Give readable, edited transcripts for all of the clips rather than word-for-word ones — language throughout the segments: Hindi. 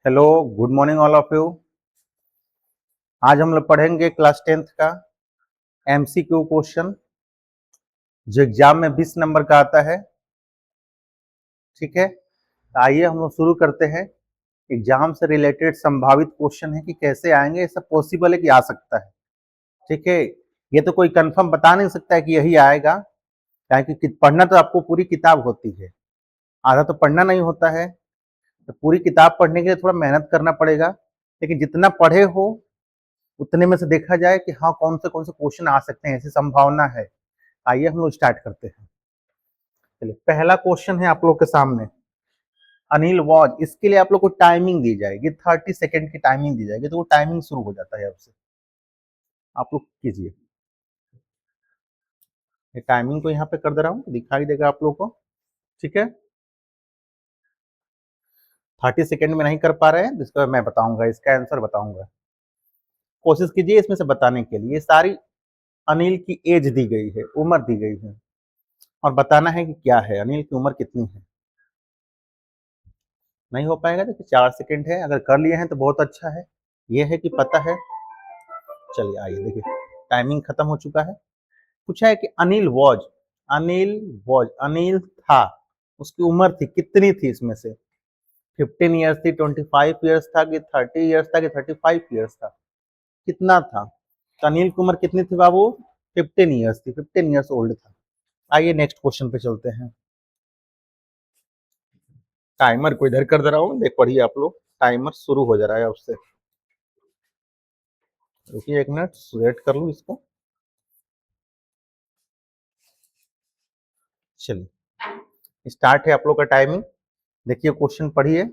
Hello, good morning all of you. आज हम लोग पढ़ेंगे क्लास 10th का एमसीक्यू क्वेश्चन जो एग्जाम में 20 नंबर का आता है। ठीक है, तो आइए हम लोग शुरू करते हैं। एग्जाम से रिलेटेड संभावित क्वेश्चन है कि कैसे आएंगे, ये सब पॉसिबल है कि आ सकता है। ठीक है, ये तो कोई कंफर्म बता नहीं सकता है कि यही आएगा, क्योंकि पढ़ना तो आपको पूरी किताब होती है, आधा तो पढ़ना नहीं होता है। तो पूरी किताब पढ़ने के लिए थोड़ा मेहनत करना पड़ेगा, लेकिन जितना पढ़े हो उतने में से देखा जाए कि हाँ कौन से क्वेश्चन आ सकते हैं, ऐसी संभावना है। आइए हम लोग स्टार्ट करते हैं। चलिए, पहला क्वेश्चन है आप लोग के सामने। अनिल वॉज, इसके लिए आप लोग को टाइमिंग दी जाएगी, 30 सेकेंड की टाइमिंग दी जाएगी। तो वो टाइमिंग शुरू हो जाता है अब से। आप लोग कीजिए, ये टाइमिंग को यहाँ पे कर दे रहा हूँ, दिखाई देगा आप लोग को। ठीक है, 30 सेकेंड में नहीं कर पा रहे हैं, जिसको मैं बताऊंगा, इसका आंसर बताऊंगा। कोशिश कीजिए इसमें से बताने के लिए। सारी अनिल की एज दी गई है, उम्र दी गई है, और बताना है कि क्या है, अनिल की उम्र कितनी है। नहीं हो पाएगा, देखिए 4 सेकेंड है, अगर कर लिए हैं तो बहुत अच्छा है। ये है कि पता है। चलिए आइए देखिए, टाइमिंग खत्म हो चुका है। पूछा है कि अनिल था, उसकी उम्र थी, कितनी थी इसमें से? 15 ईयर्स थी, 25 ईयर्स था, कि 30 ईयर्स था, कि 35 ईयर्स था, कितना था? तो अनिल की उम्र कितनी थी बाबू? 15 ईयर्स थी, 15 ईयर्स ओल्ड था। आइए नेक्स्ट क्वेश्चन पे चलते हैं। टाइमर को इधर कर दे रहा हूँ, देख पढ़िए आप लोग, टाइमर शुरू हो जा रहा है अब से। रुकिए एक मिनट, सेट कर लूँ इसको। चलिए स्टार्ट है आप लोग का टाइमिंग। देखिए क्वेश्चन पढ़िए,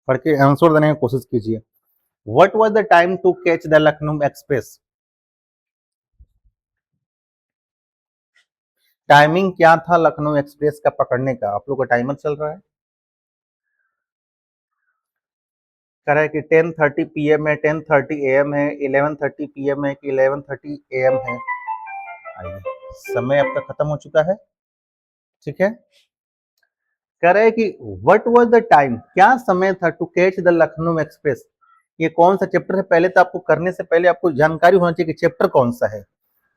पढ़ के आंसर देने की कोशिश कीजिए। What was the time to catch the Lucknow Express? Timing क्या था लखनऊ एक्सप्रेस का पकड़ने का? आप लोग का टाइमर चल रहा है। कह रहा है कि 10:30 PM है, 10:30 AM है, 11:30 PM है, कि 11:30 AM है। आइए, समय अब तक खत्म हो चुका है। ठीक है, कह रहे हैं कि व्हाट वाज द टाइम, क्या समय था to catch the Lucknow Express. ये कौन सा चैप्टर है? पहले तो आपको करने से पहले आपको जानकारी होना चाहिए कि चैप्टर कौन सा है।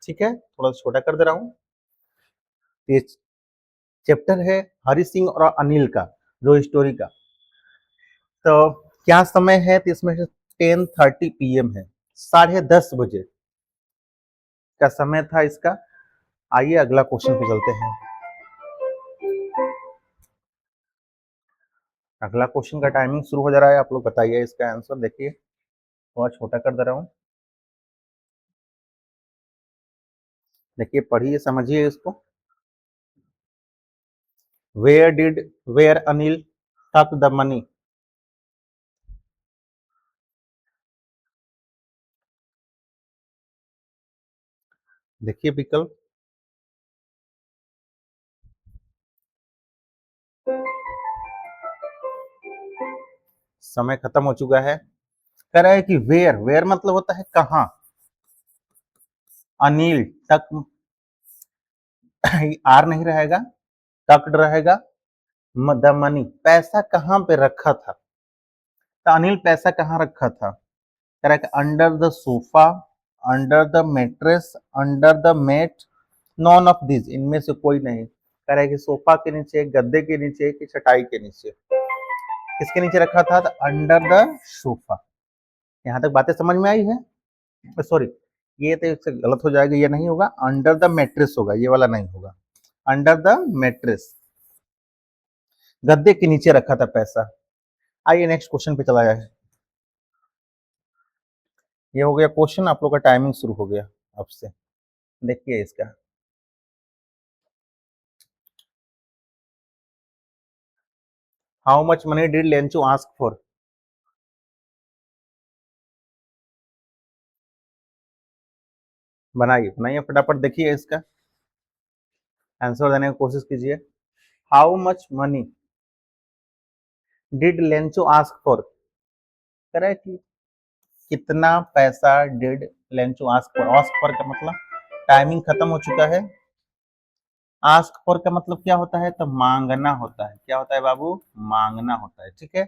ठीक है, थोड़ा छोटा कर दे रहा हूँ। ये चैप्टर है हरि सिंह और अनिल का, जो स्टोरी का। तो क्या समय है? तो इसमें से 10:30 PM है, 10:30 बजे का समय था इसका। आइए अगला क्वेश्चन पे चलते हैं। अगला क्वेश्चन का टाइमिंग शुरू हो जा रहा है, आप लोग बताइए इसका आंसर। देखिए थोड़ा छोटा कर दे रहा हूँ, देखिए पढ़िए समझिए इसको। वेयर अनिल टक द मनी? देखिए विकल्प। समय खत्म हो चुका है। कह रहा है कि वेयर मतलब होता है कहाँ। अनिल टक, आर नहीं रहेगा, टक्ड रहेगा। द मनी, पैसा कहाँ पे रखा था? तो अनिल पैसा कहाँ रखा था? कह रहा है कि under the sofa, under the mattress, under the mat, none of this, इनमें से कोई नहीं। कह रहा है कि सोफा के नीचे, गद्दे के नीचे, कि चटाई के नीचे। किसके नीचे रखा था? Under the sofa. यहाँ तक बातें समझ में आई है? सॉरी, ये तो इससे गलत हो जाएगा, ये नहीं होगा, अंडर द मेट्रेस होगा, ये वाला नहीं होगा। अंडर द मेट्रेस, गद्दे के नीचे रखा था पैसा। आइए नेक्स्ट क्वेश्चन पे चला जाए। ये हो गया क्वेश्चन, आप लोग का टाइमिंग शुरू हो गया अब से। देखिए इसका, how much money did Lencho ask for? बनाइए बनाइए फटाफट, देखिए इसका आंसर देने की कोशिश कीजिए। How much money did Lencho ask for? Correct, कितना पैसा did Lencho ask for? Ask for का मतलब टाइमिंग खत्म हो चुका है। आस्क फॉर का मतलब क्या होता है? तो मांगना होता है। क्या होता है बाबू? मांगना होता है। ठीक है।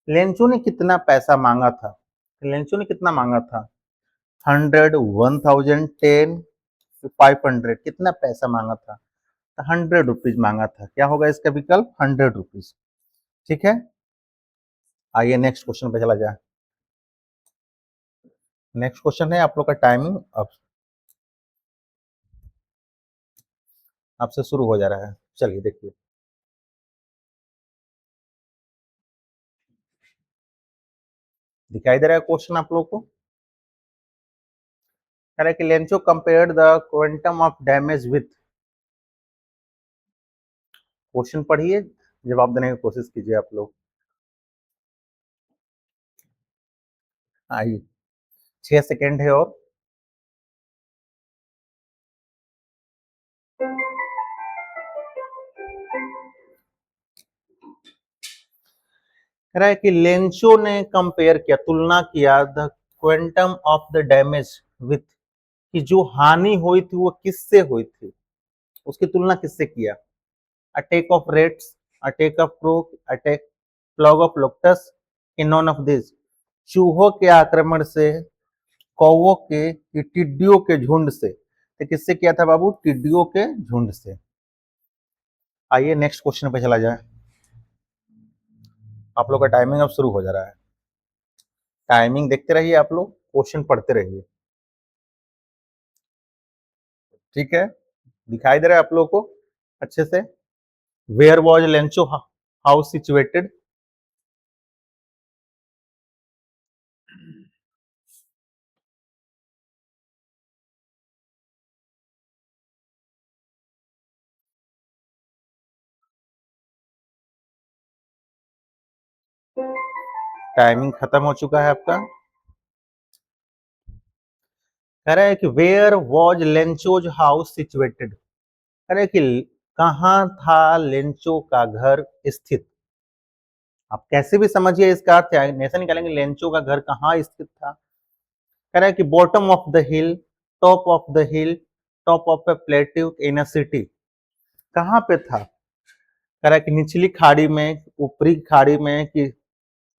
लेंचो ने कितना पैसा मांगा था? लेंचो ने कितना मांगा था? 100, 1000, 10, 500, कितना पैसा मांगा था? तो 100 रुपीज मांगा था। क्या होगा इसका विकल्प? 100 रुपीज। ठीक है। आइए नेक्स्ट क्वेश्चन पे चला जाए। नेक्स्ट क्वेश्चन है आप लोग का टाइमिंग अब आपसे शुरू हो जा रहा है। चलिए देखिए। दिखाई दे रहा है क्वेश्चन आप लोग को? कह रहा है कि Lencho compared the quantum of damage with. Question पढ़िए, जवाब देने की कोशिश कीजिए आप लोग। आइए 6 सेकेंड है और। कह रहा है कि लेंचो ने कंपेयर किया, तुलना किया the quantum of the damage with, कि जो हानि हुई थी वो किससे हुई थी, उसकी तुलना किससे किया? Attack of rats, attack of croc, attack plague of locusts, in none of this. चूहों के आक्रमण से, कौवों के, कि टिड्डियों के झुंड से? तो किससे किया था बाबू? टिड्डियों के झुंड से। आइए नेक्स्ट क्वेश्चन पे चला जाए। आप लोग का टाइमिंग अब शुरू हो जा रहा है। टाइमिंग देखते रहिए आप लोग, क्वेश्चन पढ़ते रहिए। ठीक है। दिखाई दे रहा है आप लोग को अच्छे से? Where was Lencho house situated? Timing खत्म हो चुका है आपका। कह रहा है कि where was Lencho's house situated? कह रहे हैं कि कहाँ था लेंचो का घर स्थित? आप कैसे भी समझिए इसका अर्थ है, ऐसा निकालेंगे लेंचो का घर कहाँ स्थित था। कह रहा है कि bottom of the hill, top of the hill, top of A plateau in a city. कहाँ पे था? कह रहा है कि निचली खाड़ी में, ऊपरी खाड़ी में, कि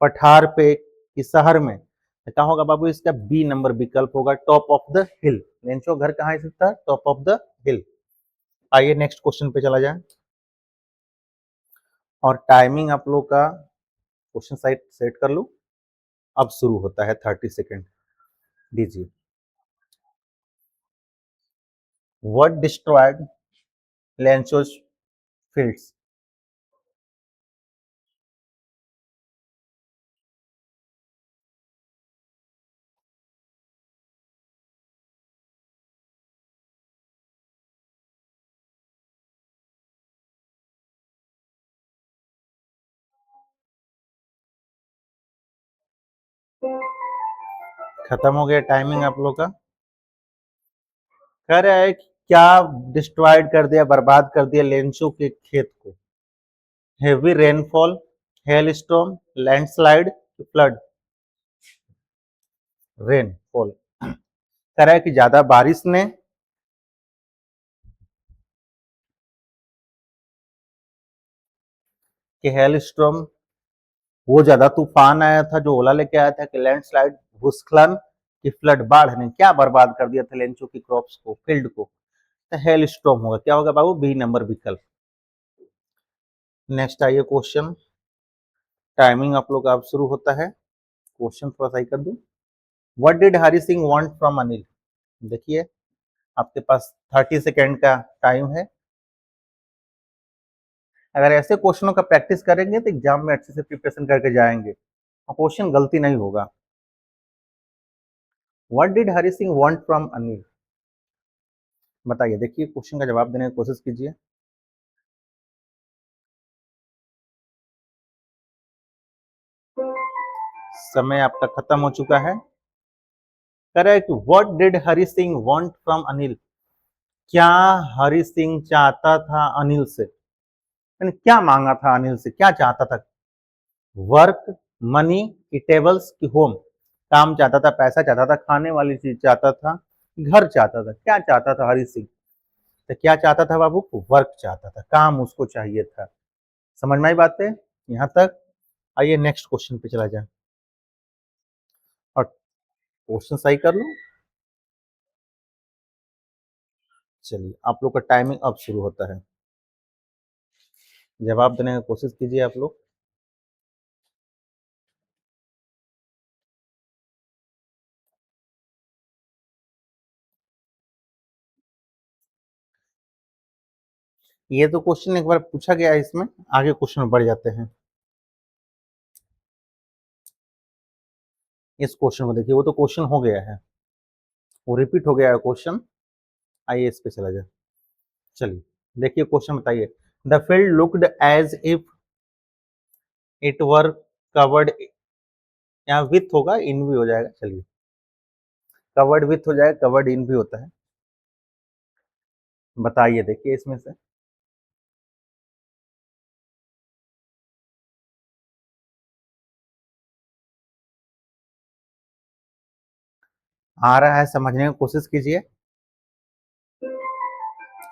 पठार पे, कि शहर में? तो क्या होगा बाबू? इसका बी नंबर विकल्प होगा, top of the hill. Lencho घर कहाँ स्थित था? टॉप ऑफ द हिल। आइए नेक्स्ट क्वेश्चन पे चला जाए। और टाइमिंग आप लोग का क्वेश्चन साइट सेट कर लो। अब शुरू होता है, 30 सेकेंड दीजिए। What destroyed Lencho's fields? खत्म हो गया टाइमिंग आप लोग का। कह रहा है कि क्या डिस्ट्रॉयड कर दिया, बर्बाद कर दिया लेंचो के खेत को? Heavy rainfall, hello storm, landslide, flood? Rainfall. कह रहा है कि ज्यादा बारिश ने, कि हेल स्टॉर्म, वो ज्यादा तूफान आया था जो ओला लेके आया था, कि लैंडस्लाइड, भूस्खलन, कि फ्लड, बाढ़ ने क्या बर्बाद कर दिया था लेंचो की क्रॉप्स को, फील्ड को? तो हेल स्टॉर्म होगा। क्या होगा बाबू? बी नंबर विकल्प। नेक्स्ट आइए क्वेश्चन। टाइमिंग आप लोग का अब शुरू होता है। क्वेश्चन थोड़ा सही कर दूं। What did Hari Singh want from Anil? देखिए आपके पास 30 सेकेंड का टाइम है। अगर ऐसे क्वेश्चनों का प्रैक्टिस करेंगे तो एग्जाम में अच्छे से प्रिपरेशन करके जाएंगे और क्वेश्चन गलती नहीं होगा। What did Hari Singh want from Anil? बताइए, देखिए क्वेश्चन का जवाब देने की कोशिश कीजिए। समय आपका खत्म हो चुका है। Correct. What did Hari Singh want from Anil? क्या हरि सिंह चाहता था अनिल से? यानी क्या मांगा था अनिल से, क्या चाहता था? वर्क, मनी, इटेबल्स, की होम? काम चाहता था, पैसा चाहता था, खाने वाली चीज चाहता था, घर चाहता था? क्या चाहता था हरि सिंह? तो क्या चाहता था बाबू? वर्क चाहता था, काम उसको चाहिए था। समझ में आई बात है यहाँ तक? आइए नेक्स्ट क्वेश्चन पे चला जाए और क्वेश्चन सही कर लो। चलिए आप लोग का टाइमिंग अब शुरू होता है, जवाब देने की कोशिश कीजिए आप लोग। ये तो क्वेश्चन एक बार पूछा गया है, इसमें आगे क्वेश्चन बढ़ जाते हैं। इस क्वेश्चन को देखिए, वो तो क्वेश्चन हो गया है, वो रिपीट हो गया है क्वेश्चन। आइए इस पे चला जाए। चलिए देखिए क्वेश्चन बताइए। The field looked as if it were covered, यहाँ विथ होगा, इन भी हो जाएगा। चलिए कवर्ड विथ हो जाएगा, कवर्ड इन भी होता है। बताइए देखिए इसमें से। आ रहा है, समझने की कोशिश कीजिए।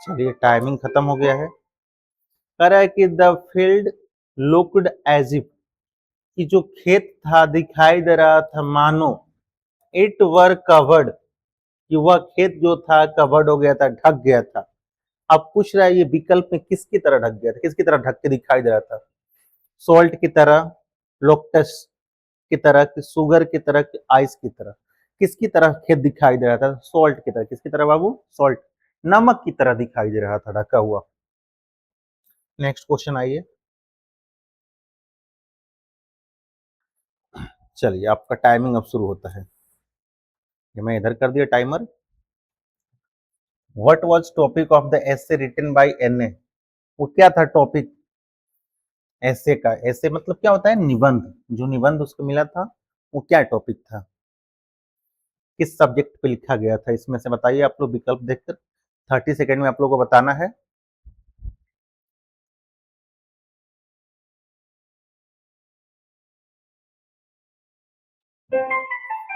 चलिए टाइमिंग खत्म हो गया है। कह रहा है कि the field looked as if, कि जो खेत था दिखाई दे रहा था मानो इट वर कवर्ड, कि वह खेत जो था कवर्ड हो गया था, ढक गया था। अब पूछ रहा है ये विकल्प में किसकी तरह ढक गया था, किसकी तरह ढक के दिखाई दे रहा था? सॉल्ट की तरह, लोक्टस की तरह, कि शुगर की तरह, कि आइस की तरह? किसकी तरह खेत दिखाई दे रहा था? सॉल्ट की तरह। किसकी तरह बाबू? सॉल्ट, नमक की तरह दिखाई दे रहा था ढका हुआ। नेक्स्ट क्वेश्चन आइए। चलिए आपका टाइमिंग अब शुरू होता है, ये मैं इधर कर दिया timer. What was topic of the essay written by Anne? वो क्या था टॉपिक ऐसे का? ऐसे मतलब क्या होता है? निबंध। जो निबंध उसको मिला था वो क्या टॉपिक था, किस सब्जेक्ट पे लिखा गया था? इसमें से बताइए आप लोग विकल्प देखकर। 30 सेकेंड में आप लोग को बताना है।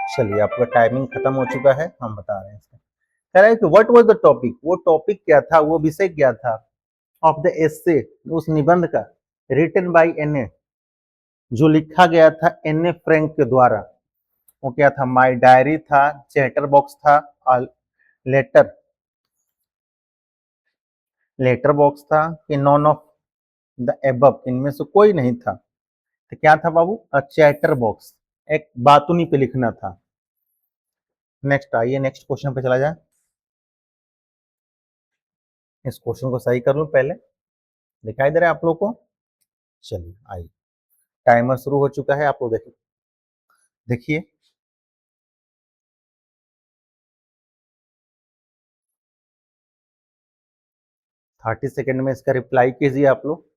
चलिए आपका टाइमिंग खत्म हो चुका है, हम बता रहे हैं इसका। कह रहा है कि व्हाट वाज द टॉपिक, वो टॉपिक क्या था, वो विषय क्या था ऑफ द एसे, उस निबंध का, रिटन बाय एन ए, जो लिखा गया था एन ए फ्रैंक के द्वारा। वो क्या था? माई डायरी था, चैटर बॉक्स था, और लेटर लेटर बॉक्स था, कि नॉन ऑफ द एबव, इनमें से कोई नहीं था। तो क्या था बाबू? चैटर बॉक्स, एक बातुनी पे लिखना था। नेक्स्ट आइए नेक्स्ट क्वेश्चन पे चला जाए। इस क्वेश्चन को सही कर लूं पहले, दिखाई दे रहा है आप लोग को? चलिए आइए, टाइमर शुरू हो चुका है, आप लोग देखिए। देखिए 30 सेकेंड में इसका रिप्लाई कीजिए आप लोग।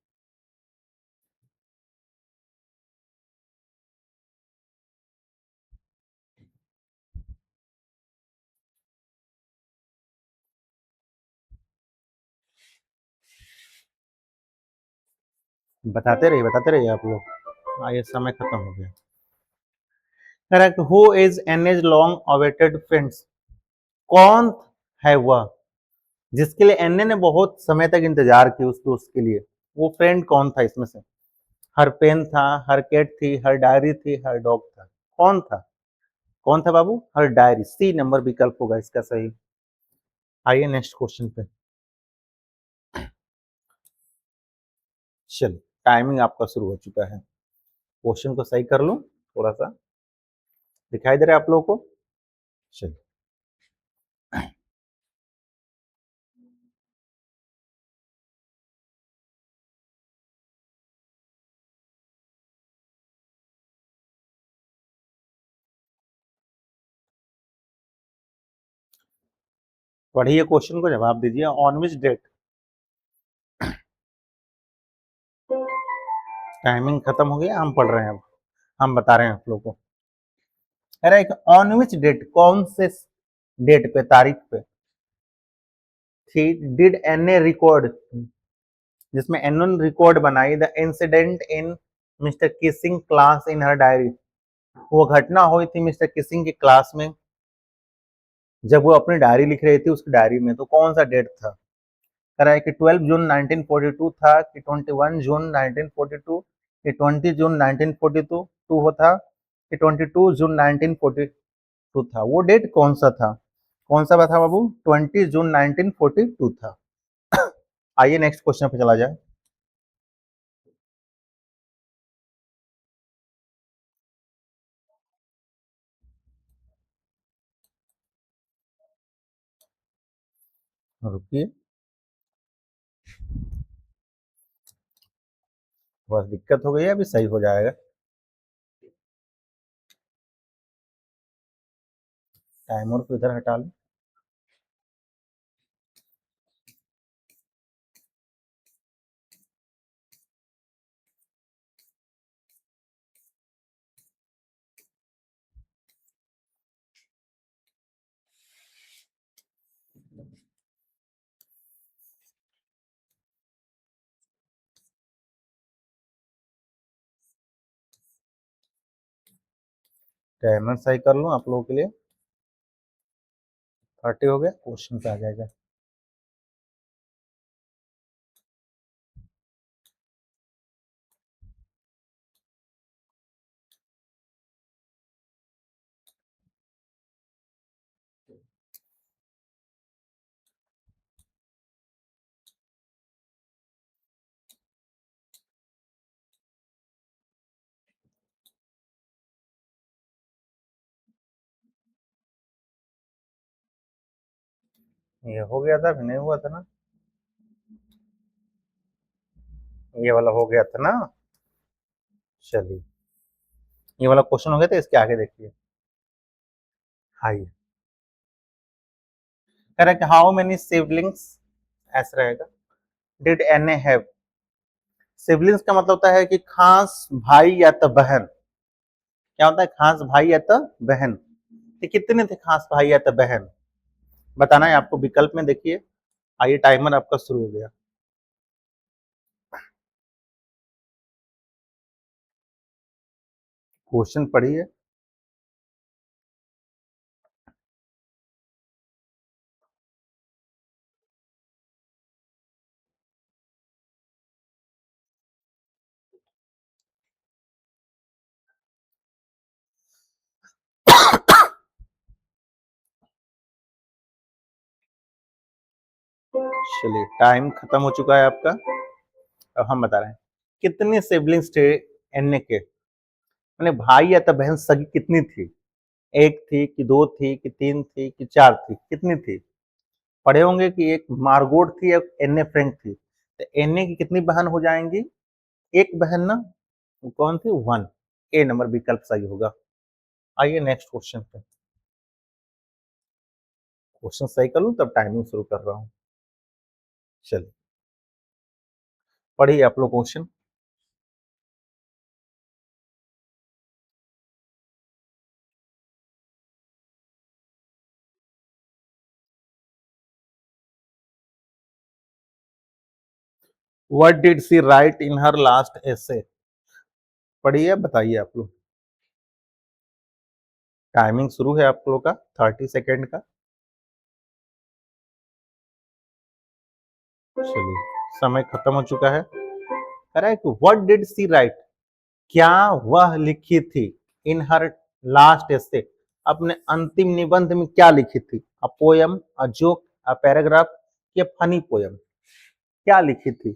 बताते रहिए आप लोग। आइए समय खत्म हो गया। Correct. Who is Anne's long awaited friends? कौन है वह जिसके लिए एन ए ने बहुत समय तक इंतजार की उस दोस्त के लिए? वो फ्रेंड कौन था इसमें से? हर पेन था, हर कैट थी, हर डायरी थी, हर डॉग था? कौन था? कौन था बाबू? हर डायरी। सी नंबर विकल्प होगा इसका सही। आइए नेक्स्ट क्वेश्चन पे। चलिए टाइमिंग आपका शुरू हो चुका है, क्वेश्चन को सही कर लूं थोड़ा सा, दिखाई दे रहा है आप लोगों को? चलिए पढ़िए क्वेश्चन को, जवाब दीजिए। On which date? टाइमिंग खत्म हो गया, हम पढ़ रहे हैं अब, हम बता रहे हैं आप लोगों को। अरे एक ऑन विच डेट, कौन से डेट पे, तारीख पे थी? डिड एन ए रिकॉर्ड, जिसमें एन रिकॉर्ड बनाई the incident in mister Keesing class in her diary. वो घटना हुई थी मिस्टर किसिंग की क्लास में, जब वो अपनी डायरी लिख रही थी उसकी डायरी में, तो कौन सा डेट था? कह रहा है कि 12 जून 1942 था कि 21 जून 1942 कि 20 जून 1942 टू हो था कि 22 जून 1942 था। वो डेट कौन सा था? कौन सा था बाबू? 20 जून 1942 था। आइए नेक्स्ट क्वेश्चन पे चला जाए। रुकिए, बस दिक्कत हो गई है, अभी सही हो जाएगा। टाइमर को इधर हटा लो। टाइमर सही कर लूं आप लोगों के लिए। 30 हो गया, क्वेश्चन पे आ जाएगा। ये हो गया था, अभी नहीं हुआ था ना? ये वाला हो गया था ना? चलिए, ये वाला क्वेश्चन हो गया था, इसके आगे देखिए। हाई करेक्ट, हाउ मेनी सिबलिंग्स, ऐसा रहेगा। Did Anne have? Siblings का मतलब होता है कि खास भाई या तो बहन। क्या होता है? खास भाई या तो बहन। तो कितने थे खास भाई या तो बहन? बताना है आपको, विकल्प में देखिए। आइए, टाइमर आपका शुरू हो गया। क्वेश्चन पढ़िए। चलिए, टाइम खत्म हो चुका है आपका। अब हम बता रहे हैं कितने सिबलिंग्स थे एन के, मैंने भाई या तो बहन सगी कितनी थी? एक थी कि दो थी कि तीन थी कि चार थी? कितनी थी? पढ़े होंगे कि एक मार्गोट थी, एक एन्ने फ्रैंक थी। तो एन्ने की कितनी बहन हो जाएंगी? एक बहन ना। वो कौन थी? वन। ए नंबर विकल्प सही होगा। आइए नेक्स्ट क्वेश्चन पे। क्वेश्चन सही कर लूं तब टाइमिंग शुरू कर रहा हूँ। चलिए, पढ़िए आप लोग question. What did she write in her last essay? पढ़िए, बताइए आप लोग। टाइमिंग शुरू है आप लोग का 30 सेकेंड का। चलिए, समय खत्म हो चुका है। कह रहा है कि व्हाट डिड सी राइट, क्या वह लिखी थी? इन हर लास्ट एसे, अपने अंतिम निबंध में क्या लिखी थी? A poem, a joke, a paragraph या फनी पोयम? क्या लिखी थी?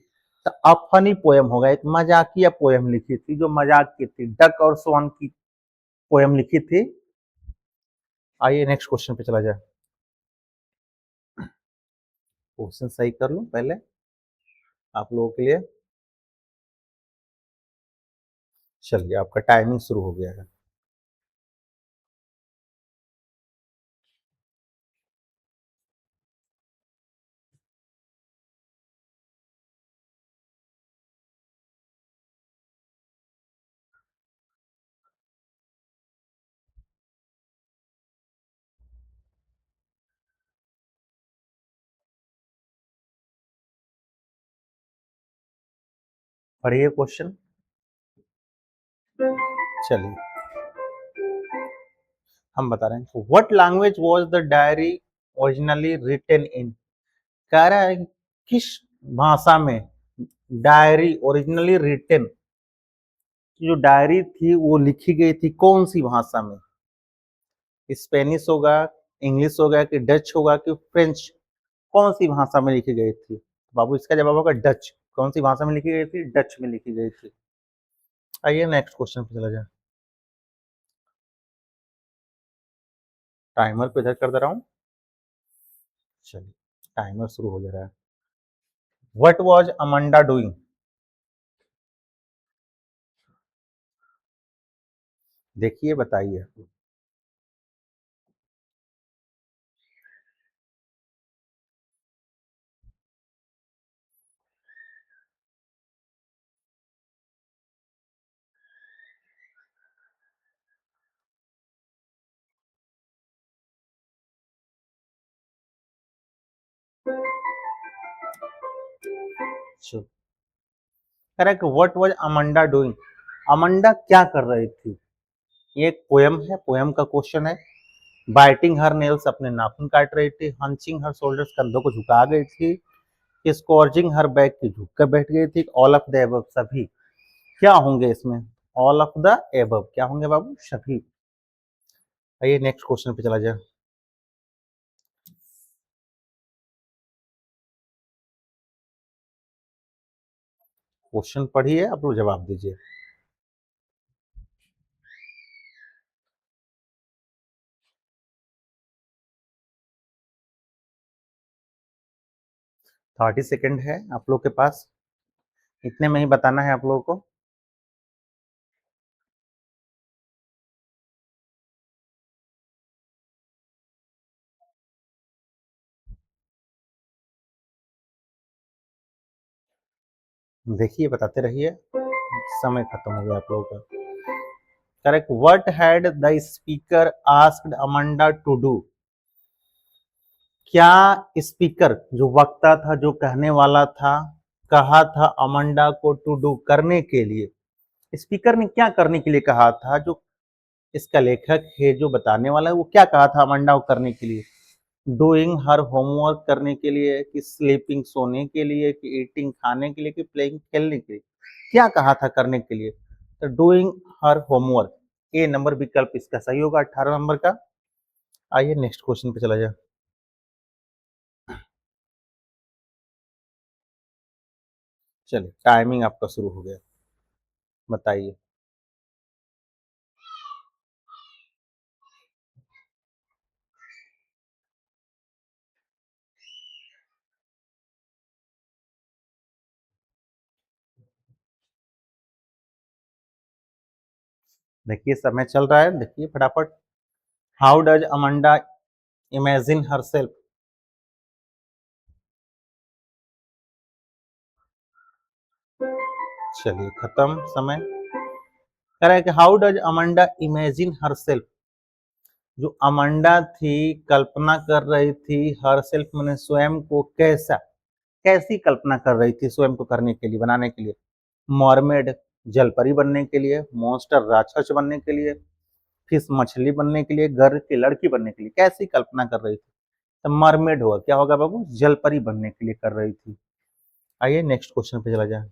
तो अ फनी पोयम होगा, एक मजाकिया पोयम लिखी थी जो मजाक की थी, डक और स्वान की पोयम लिखी थी। आइए नेक्स्ट क्वेश्चन पे चला जाए। क्वेश्चन सही कर लूं पहले आप लोगों के लिए। चलिए, आपका टाइमिंग शुरू हो गया है। पढ़िए क्वेश्चन। चलिए, हम बता रहे हैं what language was the diary originally written in. कह रहा है किस भाषा में डायरी ओरिजिनली रिटेन, जो डायरी थी वो लिखी गई थी कौन सी भाषा में? स्पेनिश होगा, इंग्लिश होगा कि डच होगा कि फ्रेंच, कौन सी भाषा में लिखी गई थी? बाबू इसका जवाब होगा डच। कौन सी भाषा में लिखी गई थी? डच में लिखी गई थी। आइए नेक्स्ट क्वेश्चन पे चला जाए। टाइमर को इधर कर दे रहा हूं। चलिए टाइमर शुरू हो जा रहा है। What was Amanda doing? देखिए बताइए। Correct. What was Amanda doing? Amanda क्या कर रही थी? ये एक पोयम है, पोयम का क्वेश्चन है। बाइटिंग हर नेल्स, अपने नाखून काट रही थी। हंचिंग हर शोल्डर्स, कंधों को झुका गई थी। स्कॉर्जिंग हर बैक की, झुक कर बैठ गई थी। ऑल ऑफ द एबव, सभी। क्या होंगे इसमें? ऑल ऑफ द एबव क्या होंगे बाबू? सभी। आइए नेक्स्ट क्वेश्चन पे चला जाए। क्वेश्चन पढ़िए, आप लोग जवाब दीजिए। थर्टी सेकेंड है आप लोग के पास, इतने में ही बताना है आप लोगों को। देखिए बताते रहिए, समय खत्म हो गया आप लोगों का। Correct. What had the speaker asked Amanda to do? क्या स्पीकर, जो वक्ता था, जो कहने वाला था, कहा था अमांडा को टू डू, करने के लिए? स्पीकर ने क्या करने के लिए कहा था? जो इसका लेखक है, जो बताने वाला है, वो क्या कहा था अमांडा को करने के लिए? डूइंग हर होमवर्क, करने के लिए, कि स्लीपिंग, सोने के लिए, कि ईटिंग, खाने के लिए, कि प्लेइंग, खेलने के लिए? क्या कहा था करने के लिए? तो डूइंग हर होमवर्क, ए नंबर विकल्प इसका सही होगा, 18 नंबर का। आइए नेक्स्ट क्वेश्चन पे चला जाए। चलिए टाइमिंग आपका शुरू हो गया, बताइए। देखिए समय चल रहा है, देखिए फटाफट। How does Amanda imagine herself? चलिए खत्म समय। कह रहा है कि how does Amanda imagine herself? जो अमांडा थी, कल्पना कर रही थी, हरसेल्फ मैंने स्वयं को, कैसा, कैसी कल्पना कर रही थी स्वयं को करने के लिए, बनाने के लिए? मॉर्मेड, जलपरी बनने के लिए। मॉन्स्टर, राक्षस बनने के लिए। फिश, मछली बनने के लिए। गर्ल की, लड़की बनने के लिए? कैसी कल्पना कर रही थी? तो मरमेड होगा, क्या होगा बाबू? जलपरी बनने के लिए कर रही थी। आइए नेक्स्ट क्वेश्चन पे चला जाए।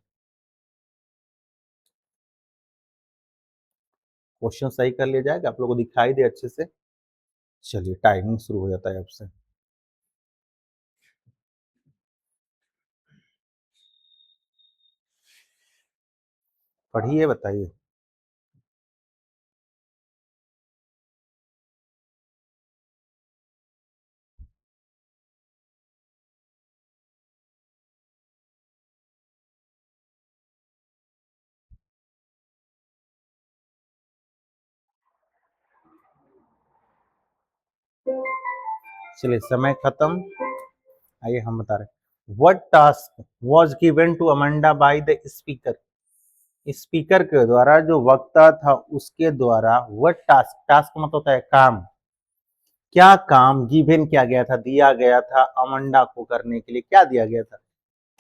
क्वेश्चन सही कर लिया जाएगा, आप लोगों को दिखाई दे अच्छे से। चलिए टाइमिंग शुरू हो जाता है आपसे। पढ़िए, बताइए। चलिए समय खत्म। आइए हम बता रहे हैं। What task was given to Amanda by the speaker? Speaker के द्वारा, जो वक्ता था उसके द्वारा, व्हाट टास्क, टास्क मतलब होता है काम, क्या काम गिवन किया गया था, दिया गया था अमांडा को करने के लिए? क्या दिया गया था?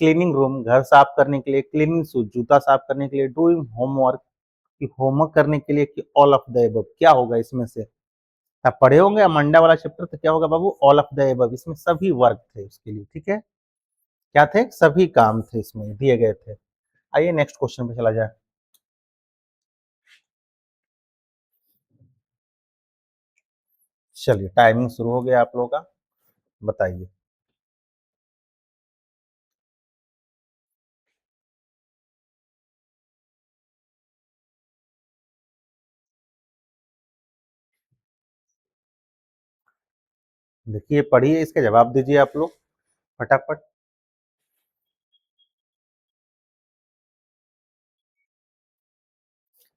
क्लीनिंग रूम, घर साफ करने के लिए। क्लीनिंग शूज, जूता साफ करने के लिए। डूइंग होमवर्क, कि होमवर्क करने के लिए। कि ऑल ऑफ द एबव, क्या होगा इसमें से? आप पढ़े होंगे अमांडा वाला चैप्टर, तो क्या होगा बाबू? ऑल ऑफ द एबव, इसमें सभी वर्क थे उसके लिए, ठीक है। क्या थे? सभी काम थे इसमें दिए गए थे। आइए नेक्स्ट क्वेश्चन पे चला जाए। चलिए टाइमिंग शुरू हो गया आप लोगों का, बताइए। देखिए पढ़िए, इसके जवाब दीजिए आप लोग फटाफट।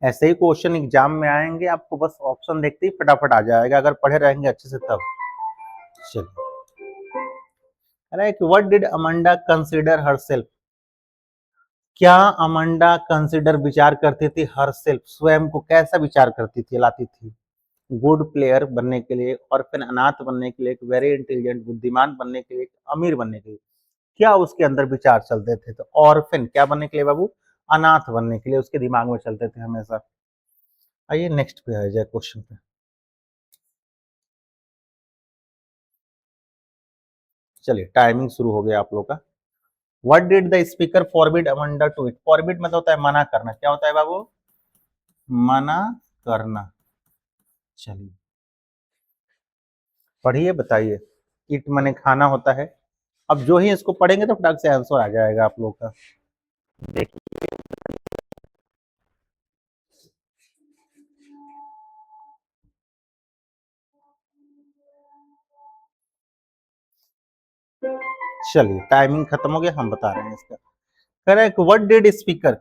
ऐसे ही क्वेश्चन एग्जाम में आएंगे, आपको बस ऑप्शन देखते ही फटाफट आ जाएगा अगर पढ़े रहेंगे अच्छे से तब। चलिए, अरे what did Amanda consider herself? क्या अमांडा कंसिडर विचार करती थी हरसेल्फ, स्वयं को कैसा विचार करती थी, लाती थी? गुड प्लेयर बनने के लिए, और फिर अनाथ बनने के लिए, एक वेरी इंटेलिजेंट बुद्धिमान बनने के लिए, अमीर बनने के लिए, क्या उसके अंदर विचार चलते थे? तो ऑर्फिन क्या बनने के लिए बाबू? अनाथ बनने के लिए उसके दिमाग में चलते थे हमेशा। आइए नेक्स्ट पे आ जाए क्वेश्चन पे। चलिए टाइमिंग शुरू हो गया आप लोग का। What did the speaker forbid Amanda to it? Forbid मतलब होता है मना करना, क्या होता है बाबू? मना करना। चलिए पढ़िए, बताइए। इट मने खाना होता है। अब जो ही इसको पढ़ेंगे तो फटाक से आंसर आ जाएगा आप लोग का। देखिए, चलिए टाइमिंग खत्म हो गया, हम बता रहे हैं इसका। करेक्ट, व्हाट डिड स्पीकर,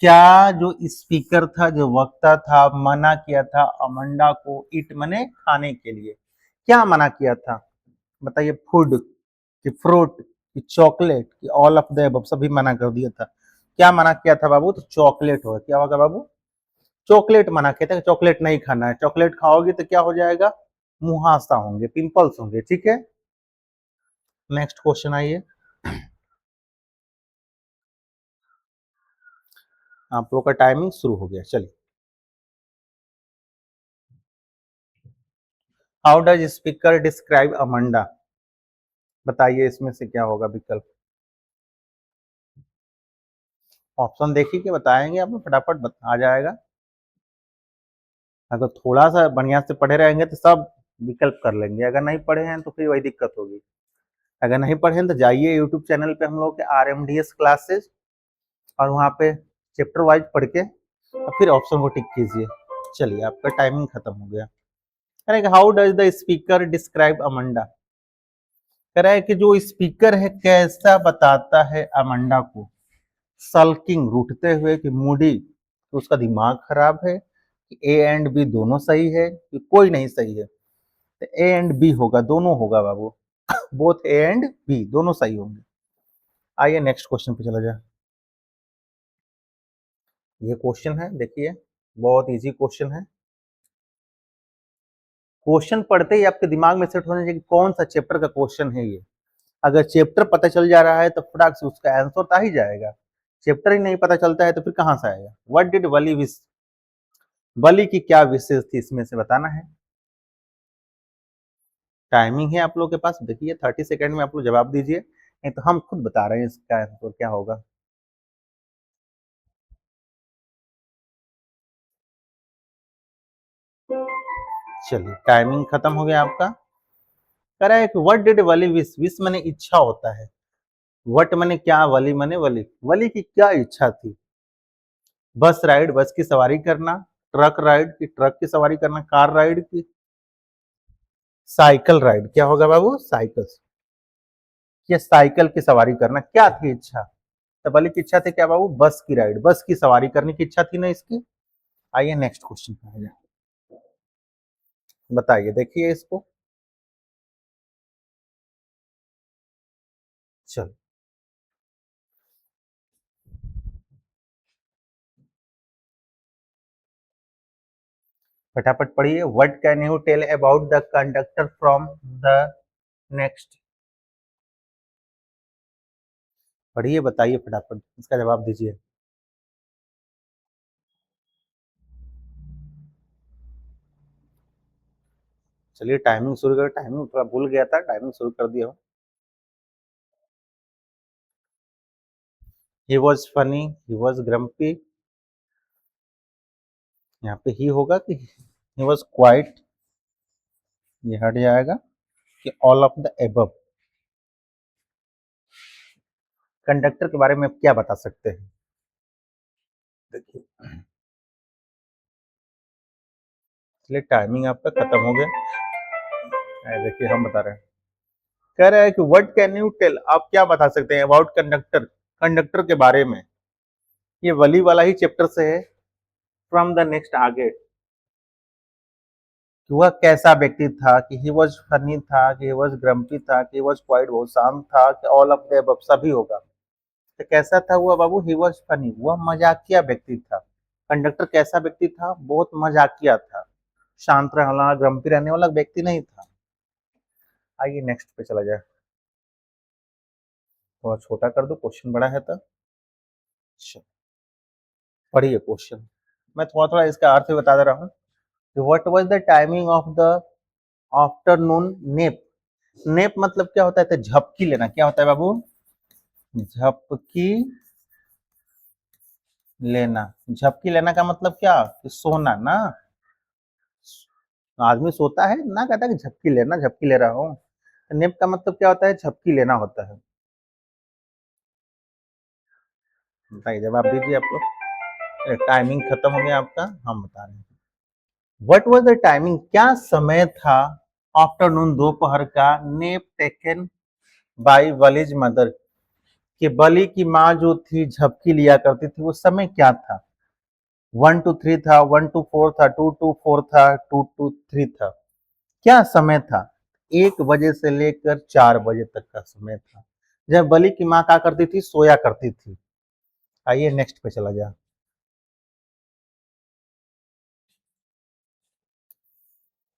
क्या जो स्पीकर था, जो वक्ता था, मना किया था अमंडा को इट मने खाने के लिए? क्या मना किया था बताइए? फूड कि फ्रूट कि चॉकलेट कि ऑल ऑफ द अबव, सभी मना कर दिया था। क्या मना किया था बाबू? तो चॉकलेट होगा। क्या होगा बाबू? चॉकलेट मना किया था कि चॉकलेट नहीं खाना है, चॉकलेट खाओगे तो क्या हो जाएगा? मुहासा होंगे, पिंपल्स होंगे। ठीक है, नेक्स्ट क्वेश्चन आइए। आप लोग का टाइमिंग शुरू हो गया, चलिए। How does speaker describe Amanda? बताइए इसमें से क्या होगा विकल्प? ऑप्शन देखिए के बताएंगे आप लोग, फटाफट आ जाएगा। अगर थोड़ा सा बढ़िया से पढ़े रहेंगे तो सब विकल्प कर लेंगे, अगर नहीं पढ़े हैं तो फिर वही दिक्कत होगी। अगर नहीं पढ़े हैं तो जाइए यूट्यूब चैनल पे हम लोग के RMDS क्लासेस, और वहाँ पे चैप्टर वाइज पढ़ के और फिर ऑप्शन को टिक कीजिए। चलिए आपका टाइमिंग खत्म हो गया। कह how does the speaker describe Amanda? कह रहा है कि जो स्पीकर है कैसा बताता है अमंडा को? सल्किंग रूठते हुए कि मूडी, तो उसका दिमाग खराब है, कि ए एंड बी दोनों सही है, कि कोई नहीं सही है? तो ए एंड बी होगा, दोनों होगा बाबू। बोथ ए एंड बी दोनों सही होंगे। आइए नेक्स्ट क्वेश्चन पे चला जाए। ये क्वेश्चन है, देखिए बहुत इजी क्वेश्चन है। क्वेश्चन पढ़ते ही आपके दिमाग में सेट होना चाहिए कि कौन सा चैप्टर का क्वेश्चन है ये। अगर चैप्टर पता चल जा रहा है तो फटाक से उसका आंसर तो आ ही जाएगा। चैप्टर ही नहीं पता चलता है तो फिर कहां से आएगा? What did Valli wish? Valli की क्या विशेष थी इसमें से बताना है। टाइमिंग है आप लोग के पास, देखिए 30 सेकेंड में आप लोग जवाब दीजिए, नहीं तो हम खुद बता रहे हैं इसका आंसर क्या होगा। चलिए टाइमिंग खत्म हो गया आपका। कह रहा है कि what did Valli wish? Wish माने इच्छा होता है, व्हाट माने क्या, वली माने वली, वली की क्या इच्छा थी? बस राइड, बस की सवारी करना, ट्रक राइड की ट्रक की सवारी करना, कार राइड की, साइकिल राइड? क्या होगा बाबू? साइकिल, ये साइकिल की सवारी करना क्या थी इच्छा? तो बलि की इच्छा थी क्या बाबू? बस की राइड, बस की सवारी करने की इच्छा थी ना इसकी। आइए नेक्स्ट क्वेश्चन पे आइए, बताइए देखिए इसको। चलो फटाफट पढ़िए। What can you tell about the conductor from the next? पढ़िए, बताइए फटाफट, इसका जवाब दीजिए। चलिए टाइमिंग शुरू कर, टाइमिंग थोड़ा भूल गया था, टाइमिंग शुरू कर दिया हूँ। He was funny, he was grumpy, यहाँ पे ही होगा कि ही वॉज क्वाइट, ये हट जाएगा कि all of the above. Conductor के बारे में आप क्या बता सकते हैं? देखिए, इसलिए टाइमिंग आपका खत्म हो गया। देखिए हम बता रहे हैं, कह रहा है कि व्हाट कैन यू टेल, आप क्या बता सकते हैं अबाउट कंडक्टर, कंडक्टर के बारे में। ये वली वाला ही चैप्टर से है, फ्रॉम द नेक्स्ट आगे, कि वह कैसा व्यक्ति था, कि ही वॉज फनी था, कि ही वॉज ग्रम्पी था, कि ही वॉज क्वाइट बहुत शांत था, कि ऑल ऑफ द अबव सभी होगा। तो कैसा था हुआ बाबू? ही वॉज फनी, वह मजाकिया व्यक्ति था। कंडक्टर कैसा व्यक्ति था? बहुत मजाकिया था, शांत रहने वाला, ग्रम्पी रहने वाला व्यक्ति नहीं था। आइए नेक्स्ट पे चला जाए, थोड़ा छोटा कर दो, क्वेश्चन बड़ा है तो। पढ़िए क्वेश्चन, मैं थोड़ा थोड़ा इसका अर्थ भी बता दे रहा हूँ। What was the timing of the afternoon nap. Nap मतलब क्या होता है? तो झपकी लेना। क्या होता है बाबू? झपकी लेना। झपकी लेना का मतलब क्या? कि सोना ना, आदमी सोता है ना, कहता है कि झपकी लेना, झपकी ले रहा हूँ। तो नेप का मतलब क्या होता है? झपकी लेना होता है। बताइए, जवाब दीजिए आप लोग। टाइमिंग खत्म हो गया आपका, हम बता रहे हैं। व्हाट वाज द टाइमिंग, क्या समय था, आफ्टरनून दोपहर का, नेप टेकन बाय वलीज मदर, कि बली की माँ जो थी झपकी लिया करती थी, वो समय क्या था? 1 to 3 था, 1 to 4 था, 2 to 4 था, 2 to 3 था। क्या समय था? 1 बजे से लेकर 4 बजे तक का समय था, जब बलि की माँ क्या करती थी? सोया करती थी। आइए नेक्स्ट पे चला जाए।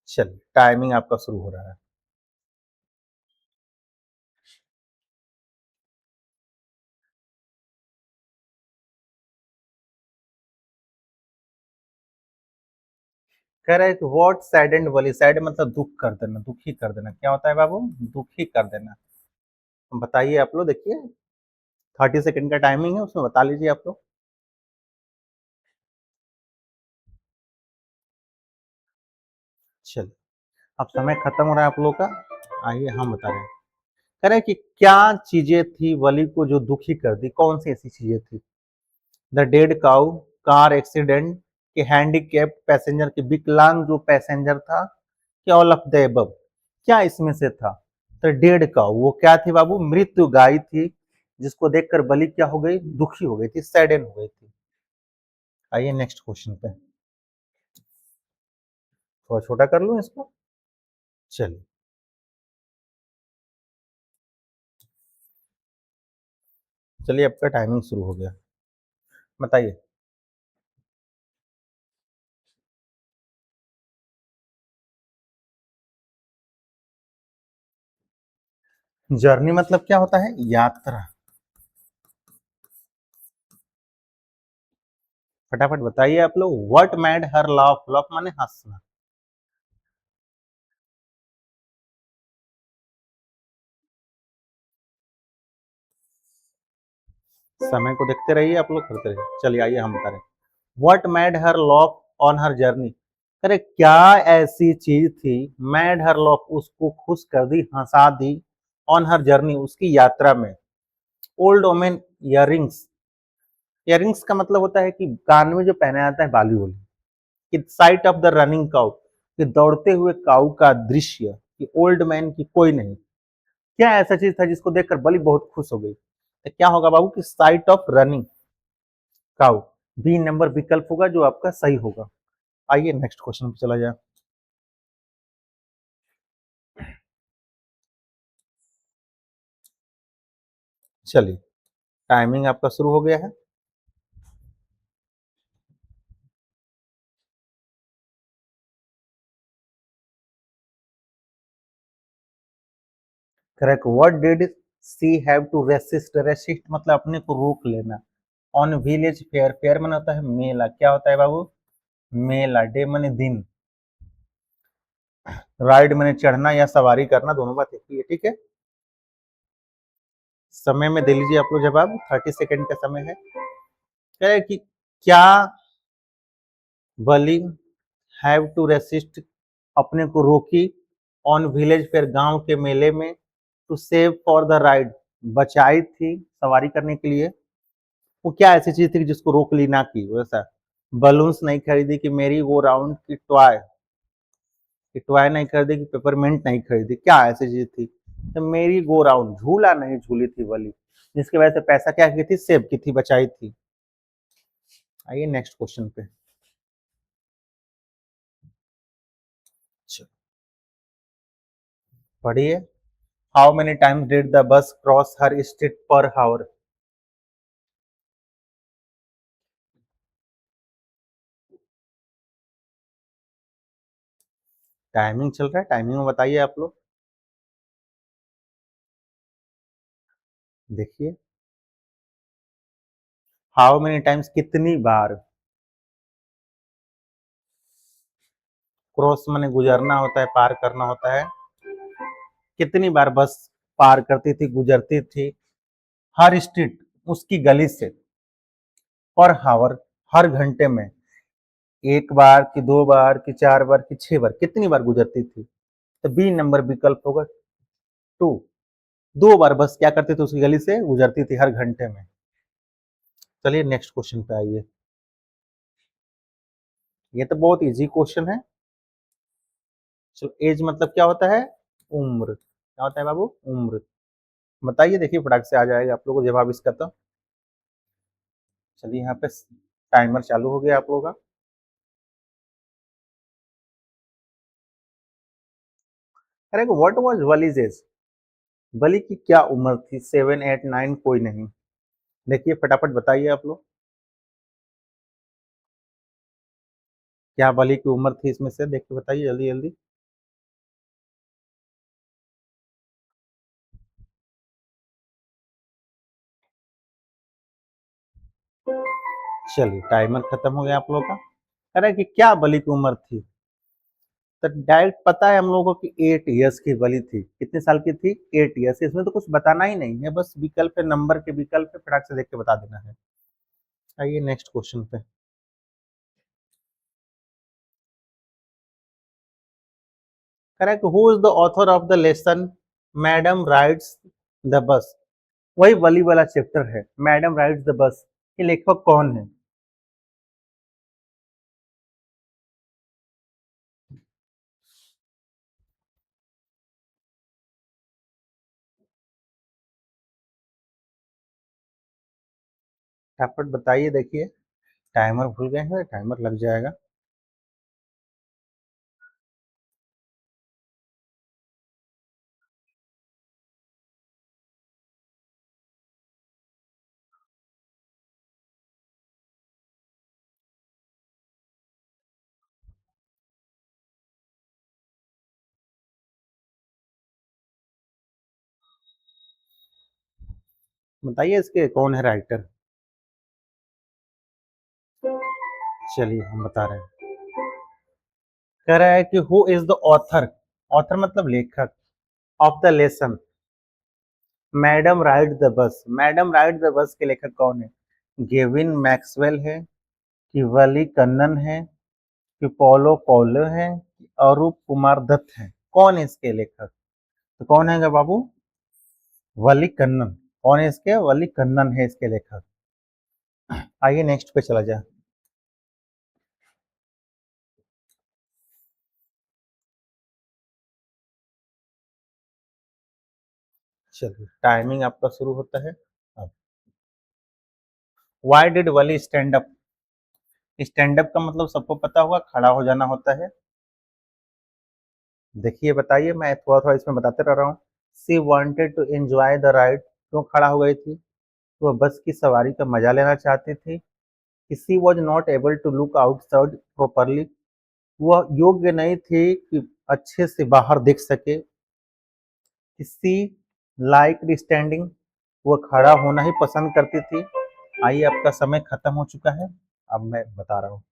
चलिए, टाइमिंग आपका शुरू हो रहा है। कह रहा है कि व्हाट सैडेंड वली, सैड मतलब दुख कर देना, दुखी कर देना। क्या होता है बाबू? दुखी कर देना। बताइए आप लोग, देखिए 30 सेकंड का टाइमिंग है, उसमें बता लीजिए आप लोग। चलिए, अब समय खत्म हो रहा है आप लोग का। आइए हम बता रहे हैं। कह रहे हैं कि क्या चीजें थी वली को जो दुखी कर दी? कौन सी ऐसी चीजें थी? The dead cow, car accident, के हैंडीकेप्ड पैसेंजर, के विकलांग जो पैसेंजर था, कि ऑल ऑफ द एबव। क्या इसमें से था? तो डेड काउ, वो क्या थी बाबू? मृत्यु गाय थी, जिसको देखकर बलि क्या हो गई? दुखी हो गई थी, सैडन हो गई थी। आइए नेक्स्ट क्वेश्चन पे, थोड़ा छोटा कर लूं इसको। चलिए, चलिए आपका टाइमिंग शुरू हो गया, बताइए। जर्नी मतलब क्या होता है? यात्रा। फटाफट बताइए आप लोग। What made her laugh, laugh माने हंसना। समय को देखते रहिए आप लोग, करते रहिए। चलिए आइए हम बता रहे हैं। What made her loaf on her journey. अरे क्या ऐसी चीज थी, मेड हर लॉफ उसको खुश कर दी, हंसा दी, ऑन हर जर्नी उसकी यात्रा में। ओल्ड ओमेन इयरिंग्स, इयरिंग्स का मतलब होता है कि कान में जो पहना जाता है, बाली वाली। कि sight of the running cow, कि दौड़ते हुए काउ का दृश्य, कि ओल्ड मैन की कोई नहीं। क्या ऐसा चीज था जिसको देखकर बलि बहुत खुश हो गई? तो क्या होगा बाबू? कि sight of running cow. B number विकल्प होगा जो आपका सही होगा। आइए नेक्स्ट क्वेश्चन पे चला जाए। चलिए, टाइमिंग आपका शुरू हो गया है। Correct. What did she have to resist, resist मतलब अपने को रोक लेना। ऑन विलेज फेयर, फेयर माने होता है मेला। क्या होता है बाबू? मेला। डे माने दिन, राइड माने चढ़ना या सवारी करना, दोनों बात एक ही है, ठीक है। समय में दे लीजिए आप लोग जवाब, 30 सेकेंड का समय है। कह रहे कि क्या बली हैव टू रेसिस्ट, अपने को रोकी, ऑन विलेज फेयर, गांव के मेले में, to save for the ride, बचाई थी सवारी करने के लिए। वो क्या ऐसी चीज थी जिसको रोक ली ना की? वैसा बलून्स नहीं खरीदी कि मेरी वो राउंड की टॉय, कि टॉय नहीं खरीदी कि पेपरमिंट नहीं खरीदी, क्या ऐसी चीज थी? तो मेरी गो राउंड, झूला नहीं झूली थी बली, जिसकी वजह से पैसा क्या की थी? सेव की थी, बचाई थी। आइए नेक्स्ट क्वेश्चन पे। पढ़िए। How many times did the bus cross her street पर हावर? टाइमिंग चल रहा है, टाइमिंग में बताइए आप लोग। देखिए, हाउ मेनी टाइम्स, कितनी बार, क्रॉस माने गुजरना होता है, पार करना होता है। कितनी बार बस पार करती थी, गुजरती थी हर स्ट्रीट, उसकी गली से, पर हावर, हर घंटे में, एक बार कि दो बार कि चार बार कि छह बार, कितनी बार गुजरती थी? तो बी नंबर विकल्प होगा 2। 2 बार बस क्या करती थी? उसकी गली से गुजरती थी हर घंटे में। चलिए नेक्स्ट क्वेश्चन पे आइए। ये तो बहुत इजी क्वेश्चन है। चलो, एज मतलब क्या होता है? उम्र। क्या होता है बाबू? उम्र। बताइए, देखिए फटाक से आ जाएगा आप लोगों को जवाब इसका तो। चलिए यहाँ पे टाइमर चालू हो गया आप लोगों का। अरे व्हाट वाज वलीज एज? बली की क्या उम्र थी? 7, 8, 9, कोई नहीं। देखिए फटाफट बताइए आप लोग, क्या बली की उम्र थी इसमें से? देख के बताइए जल्दी जल्दी। चलिए टाइमर खत्म हो गया आप लोगों का। अरे कि क्या बली की उम्र थी? तो डायरेक्ट पता है हम लोगों को कि 8 ईयर्स की बली थी। कितने साल की थी? 8 ईयर्स। इसमें तो कुछ बताना ही नहीं है, बस विकल्प है, नंबर के विकल्प है, फटाक से देख के बता देना है। आइए नेक्स्ट क्वेश्चन पे। Correct. Who is the author of the lesson madam rides the bus? वही वली वाला चैप्टर है, मैडम राइड्स द बस। ये लेखक कौन है? फटाफट बताइए, देखिए टाइमर भूल गए हैं, टाइमर लग जाएगा। बताइए इसके कौन है राइटर? चलिए हम बता रहे हैं। कह रहा है कि who is the author, author मतलब लेखक, of the lesson madam ride the bus. Madam ride the bus के लेखक कौन है? गेविन मैक्सवेल है, कि वली कन्नन है, कि पोलो कोलो है, कि अरूप कुमार दत्त है? कौन है इसके लेखक? तो कौन है बाबू? वली कन्नन। कौन है इसके? वली कन्नन है इसके लेखक। आइए नेक्स्ट पे चला जाए। चलिए टाइमिंग आपका शुरू होता है अब। Why did Wali stand up? Stand up का मतलब सबको पता होगा, खड़ा हो जाना होता है। देखिए बताइए, मैं थोड़ा थोड़ा इसमें बताते रह रहा हूँ। She wanted to enjoy the ride, क्यों खड़ा हो गई थी? तो वह बस की सवारी का मजा लेना चाहती थी। She was not able to look outside properly, वह योग्य नहीं थी कि अच्छे से बाहर देख सके। सी लाइक स्टैंडिंग, वह खड़ा होना ही पसंद करती थी। आइए आपका समय खत्म हो चुका है, अब मैं बता रहा हूँ।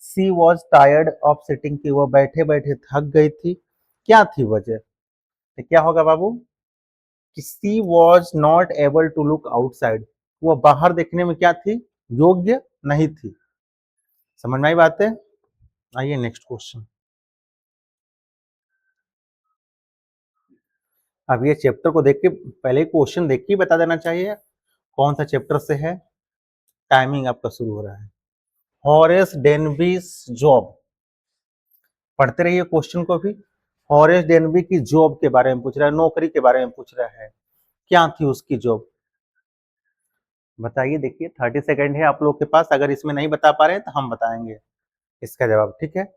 सी वॉज टायर्ड ऑफ सिटिंग, की वह बैठे बैठे थक गई थी। क्या थी वजह? तो क्या होगा बाबू? कि she was not able to look outside, वह बाहर देखने में क्या थी, योग्य नहीं थी। समझ में आई बात है। आइए नेक्स्ट क्वेश्चन। अब ये चैप्टर को देख के पहले क्वेश्चन देख के बता देना चाहिए कौन सा चैप्टर से है। टाइमिंग आपका शुरू हो रहा है। हॉरेस डेनबीस जॉब, पढ़ते रहिए क्वेश्चन को भी। हॉरेस डेनबी की जॉब के बारे में पूछ रहा है, नौकरी के बारे में पूछ रहा है, क्या थी उसकी जॉब, बताइए। देखिए 30 सेकेंड है आप लोग के पास, अगर इसमें नहीं बता पा रहे हैं तो हम बताएंगे इसका जवाब, ठीक है।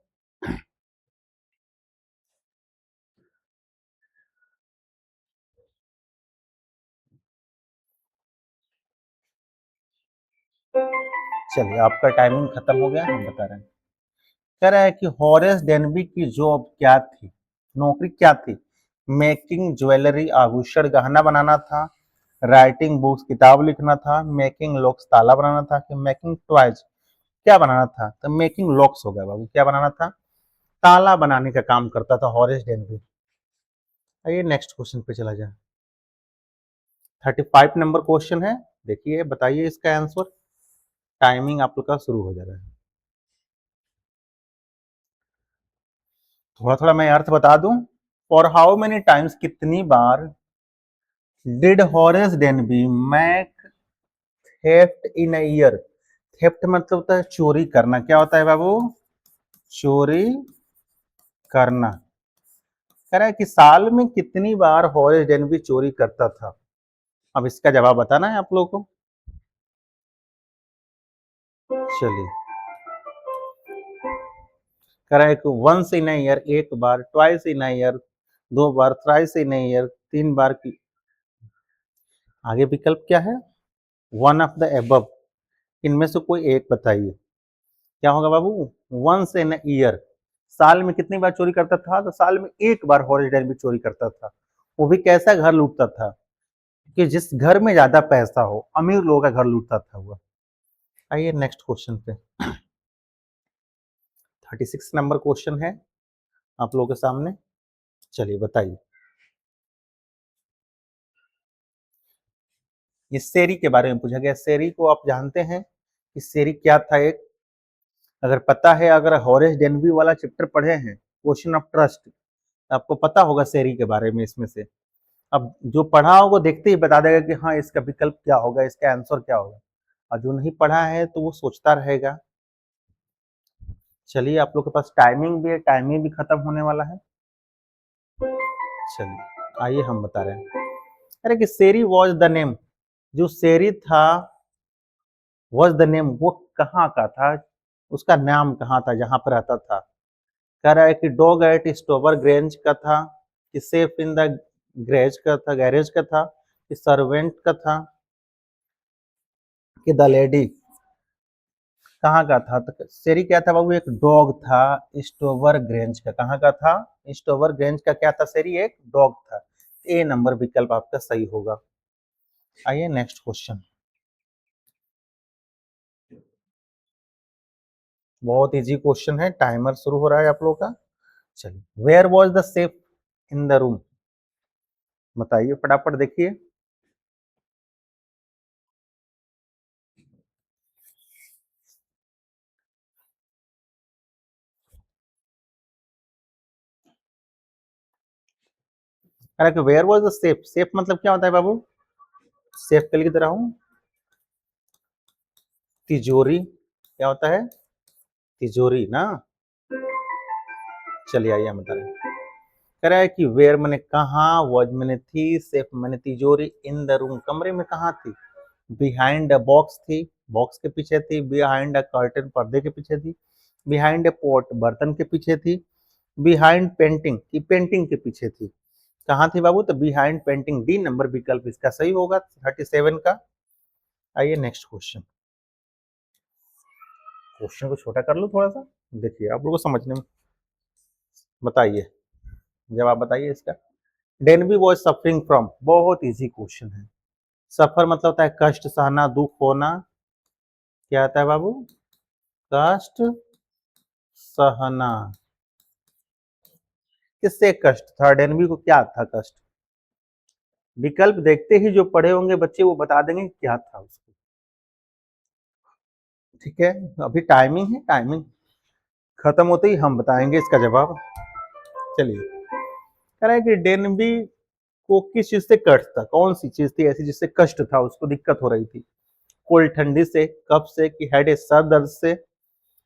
चलिए आपका टाइमिंग खत्म हो गया, हम बता रहे हैं। कह रहा है कि हॉरेस डेनबी की जॉब क्या थी, नौकरी क्या थी। मेकिंग ज्वेलरी, आभूषण गहना बनाना था। राइटिंग बुक्स, किताब लिखना था। मेकिंग लॉक्स, ताला बनाना था। कि मेकिंग टॉयज, क्या बनाना था, तो मेकिंग लॉक्स हो गया बाबू। क्या बनाना था, ताला बनाने का काम करता था हॉरेस डेनबी। आइए नेक्स्ट क्वेश्चन पे चला जाए। 35 नंबर क्वेश्चन है, देखिए बताइए इसका आंसर। टाइमिंग आप लोग का शुरू हो जा रहा है। थोड़ा थोड़ा मैं अर्थ बता दूं। फॉर हाउ मेनी टाइम्स, कितनी बार। Did Horace Danby make theft in a year. Theft मतलब होता है चोरी करना, क्या होता है बाबू, चोरी करना। कह रहा है कि साल में कितनी बार हॉरेस डेनबी चोरी करता था। अब इसका जवाब बताना है आप लोगों को। चलिए, कह रहा है कि वंस इन ईयर, एक बार। ट्वाइस इन ईयर, दो बार। थ्राइस इन ईयर, तीन बार की। आगे विकल्प क्या है, वन ऑफ द एबव, इनमें से कोई एक बताइए। क्या होगा बाबू, वंस इन ईयर, साल में कितनी बार चोरी करता था, तो साल में एक बार हॉरेस डेनबी चोरी करता था। वो भी कैसा घर लूटता था, कि जिस घर में ज्यादा पैसा हो, अमीर लोगों का घर लूटता था वो। आइए नेक्स्ट क्वेश्चन पे। 36 नंबर क्वेश्चन है आप लोगों के सामने। चलिए बताइए। इस शेरी के बारे में पूछा गया। शेरी को आप जानते हैं कि शेरी क्या था, एक अगर पता है, अगर हॉरेस डेनबी वाला चैप्टर पढ़े हैं, क्वेश्चन ऑफ ट्रस्ट, आपको पता होगा शेरी के बारे में इसमें से। अब जो पढ़ा हो वो देखते ही बता देगा कि हाँ इसका विकल्प क्या होगा, इसका आंसर क्या होगा। और जो नहीं पढ़ा है तो वो सोचता रहेगा। चलिए आप लोग के पास टाइमिंग भी है, टाइमिंग भी खत्म होने वाला है। चलिए आइए हम बता रहे हैं। अरे कि शेरी वॉज द नेम, जो शेरी था, वॉज द नेम, वो कहाँ का था, उसका नाम कहाँ था जहां पर रहता था। कह रहा है कि डॉग एट स्टोवर ग्रेंज का था, कि सेफ इन द ग्रेज का था, गैरेज का था, कि सर्वेंट का था, कि द लेडी कहाँ का था। तो शेरी क्या था बाबू, एक डॉग था स्टोवर ग्रेंज का। कहाँ का था, स्टोवर ग्रेंज का क्या था शेरी, एक डॉग था। ए नंबर विकल्प आपका सही होगा। आइए नेक्स्ट क्वेश्चन। बहुत इजी क्वेश्चन है, टाइमर शुरू हो रहा है आप लोगों का। चलिए, where was the safe in the room, बताइए फटाफट देखिए। अरे where was the safe, safe मतलब क्या होता है बाबू, सेफ के लिए तरह हूं, तिजोरी, क्या होता है, तिजोरी ना। चलिए आइए हम बता रहे हैं। कह रहा है कि वेयर मैंने कहा, वॉज मैंने थी, सेफ मैंने तिजोरी, इन द रूम कमरे में कहाँ थी। बिहाइंड अ बॉक्स थी, बॉक्स के पीछे थी। बिहाइंड अ कर्टन, पर्दे के पीछे थी। बिहाइंड ए पॉट, बर्तन के पीछे थी। बिहाइंड पेंटिंग, की पेंटिंग के पीछे थी। कहाँ थी बाबू, तो बिहाइंड पेंटिंग, डी नंबर विकल्प इसका सही होगा 37 का। आइए नेक्स्ट क्वेश्चन। क्वेश्चन को छोटा कर लो थोड़ा सा, देखिए आप लोगों को समझने में। बताइए, जवाब बताइए इसका। डेनबी वॉज सफरिंग फ्रॉम, बहुत इजी क्वेश्चन है। सफर मतलब होता है कष्ट सहना, दुख होना। क्या आता है बाबू, कष्ट सहना। किससे कष्ट था, डेनबी को क्या था कष्ट, विकल्प देखते ही जो पढ़े होंगे बच्चे वो बता देंगे क्या था उसको। ठीक है, अभी टाइमिंग है, टाइमिंग खत्म होते ही हम बताएंगे इसका जवाब। चलिए, कह रहा है कि डेनबी को किस चीज से कष्ट था, कौन सी चीज थी ऐसी जिससे कष्ट था, उसको दिक्कत हो रही थी। कोल्ड ठंडी से, कफ से, कि हेड सर दर्द से।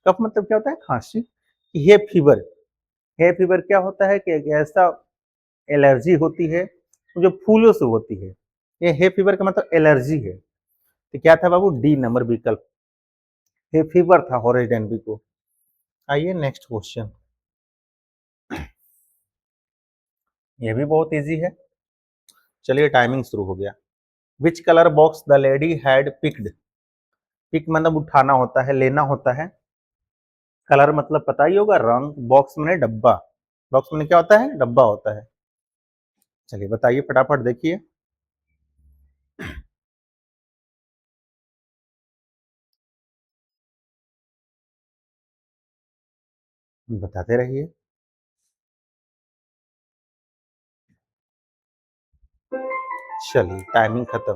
कफ मतलब क्या होता है, खांसी। कि हे फीवर, हे फीवर क्या होता है कि एक ऐसा एलर्जी होती है जो फूलों से होती है। ये हे फीवर का मतलब एलर्जी है। तो क्या था बाबू, डी नंबर विकल्प, हे फीवर था हॉरेस डेनबी को। आइए नेक्स्ट क्वेश्चन, ये भी बहुत इजी है। चलिए टाइमिंग शुरू हो गया। Which colour box the lady had picked, pick मतलब उठाना होता है, लेना होता है। कलर मतलब पता ही होगा, रंग। बॉक्स में डब्बा, बॉक्स में क्या होता है, डब्बा होता है। चलिए बताइए फटाफट, देखिए। बताते रहिए। चलिए टाइमिंग खत्म।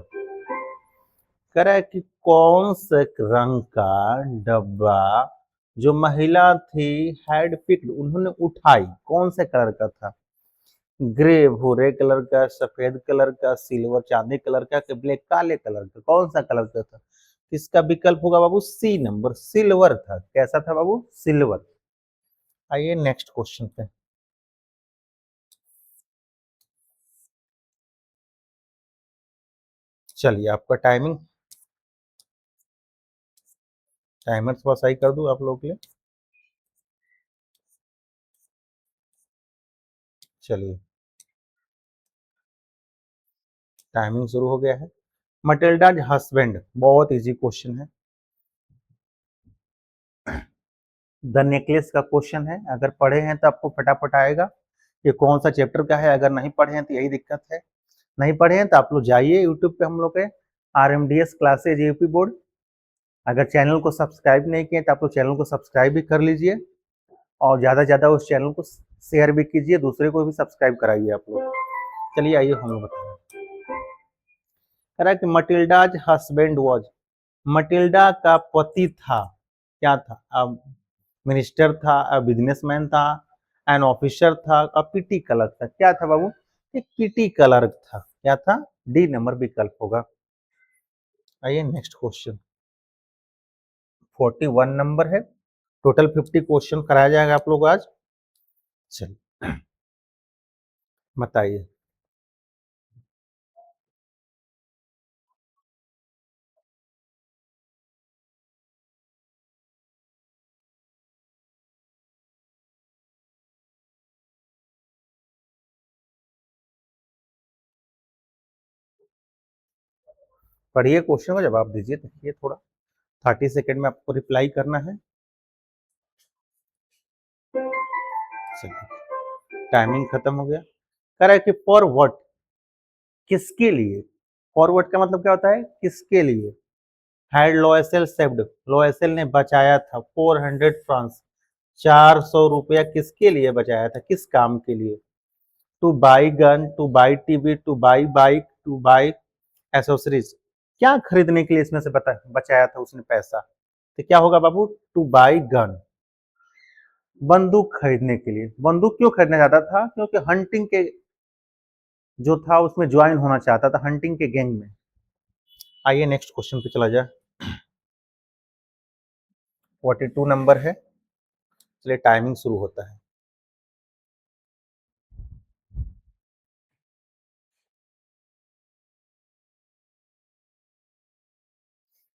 कह रहा है कि कौन से रंग का डब्बा जो महिला थी हैड पिक्ड, उन्होंने उठाई, कौन से कलर का था। ग्रे भूरे कलर का, सफेद कलर का, सिल्वर चांदी कलर का, कि ब्लैक काले कलर का, कौन सा कलर का था। इसका विकल्प होगा बाबू सी नंबर, सिल्वर था। कैसा था बाबू, सिल्वर। आइए नेक्स्ट क्वेश्चन पे। चलिए आपका टाइमिंग, टाइमर थोड़ा सही कर दूं आप लोगों के लिए। चलिए टाइमिंग शुरू हो गया है। मटिल्डाज हस्बैंड, बहुत इजी क्वेश्चन है। द नेकलेस का क्वेश्चन है, अगर पढ़े हैं तो आपको फटाफट आएगा। ये कौन सा चैप्टर का है, अगर नहीं पढ़े हैं तो यही दिक्कत है। नहीं पढ़े हैं तो आप लोग जाइए यूट्यूब पे, हम लोग के RMDS क्लासेज यूपी बोर्ड। अगर चैनल को सब्सक्राइब नहीं किए तो आप लोग चैनल को सब्सक्राइब भी कर लीजिए, और ज़्यादा से ज़्यादा उस चैनल को शेयर भी कीजिए, दूसरे को भी सब्सक्राइब कराइए आप लोग। चलिए आइए हम लोग बताएं। कह रहा है कि मटिल्डाज हस्बैंड वॉज, मटिल्डा का पति था, क्या था, अब मिनिस्टर था, अब बिजनेसमैन था, एन ऑफिसर था, अब पीटी क्लर्क था। क्या था बाबू, एक पीटी क्लर्क था। क्या था, डी नंबर विकल्प होगा। आइए नेक्स्ट क्वेश्चन, 41 नंबर है। टोटल 50 क्वेश्चन कराया जाएगा आप लोग आज। चलिए बताइए। पढ़िए क्वेश्चन का जवाब दीजिए, देखिए थोड़ा 30 सेकेंड में आपको रिप्लाई करना है। चलिए टाइमिंग खत्म हो गया। कह रहा है कि फॉर व्हाट, किसके लिए। फॉरवर्ड का मतलब क्या होता है, किसके लिए। हैड लोएसेल सेव्ड, लोएसेल ने बचाया था 400 फ्रांस, 400 रुपया किसके लिए बचाया था, किस काम के लिए। Two by gun, two by TV, two by bike, two by accessories, क्या खरीदने के लिए इसमें से बचाया था उसने पैसा। तो क्या होगा बाबू, टू बाई गन, बंदूक खरीदने के लिए। बंदूक क्यों खरीदना चाहता था, क्योंकि हंटिंग के जो था उसमें ज्वाइन होना चाहता था, हंटिंग के गैंग में। आइए नेक्स्ट क्वेश्चन पे चला जाए। 42 नंबर है। चलिए टाइमिंग शुरू होता है।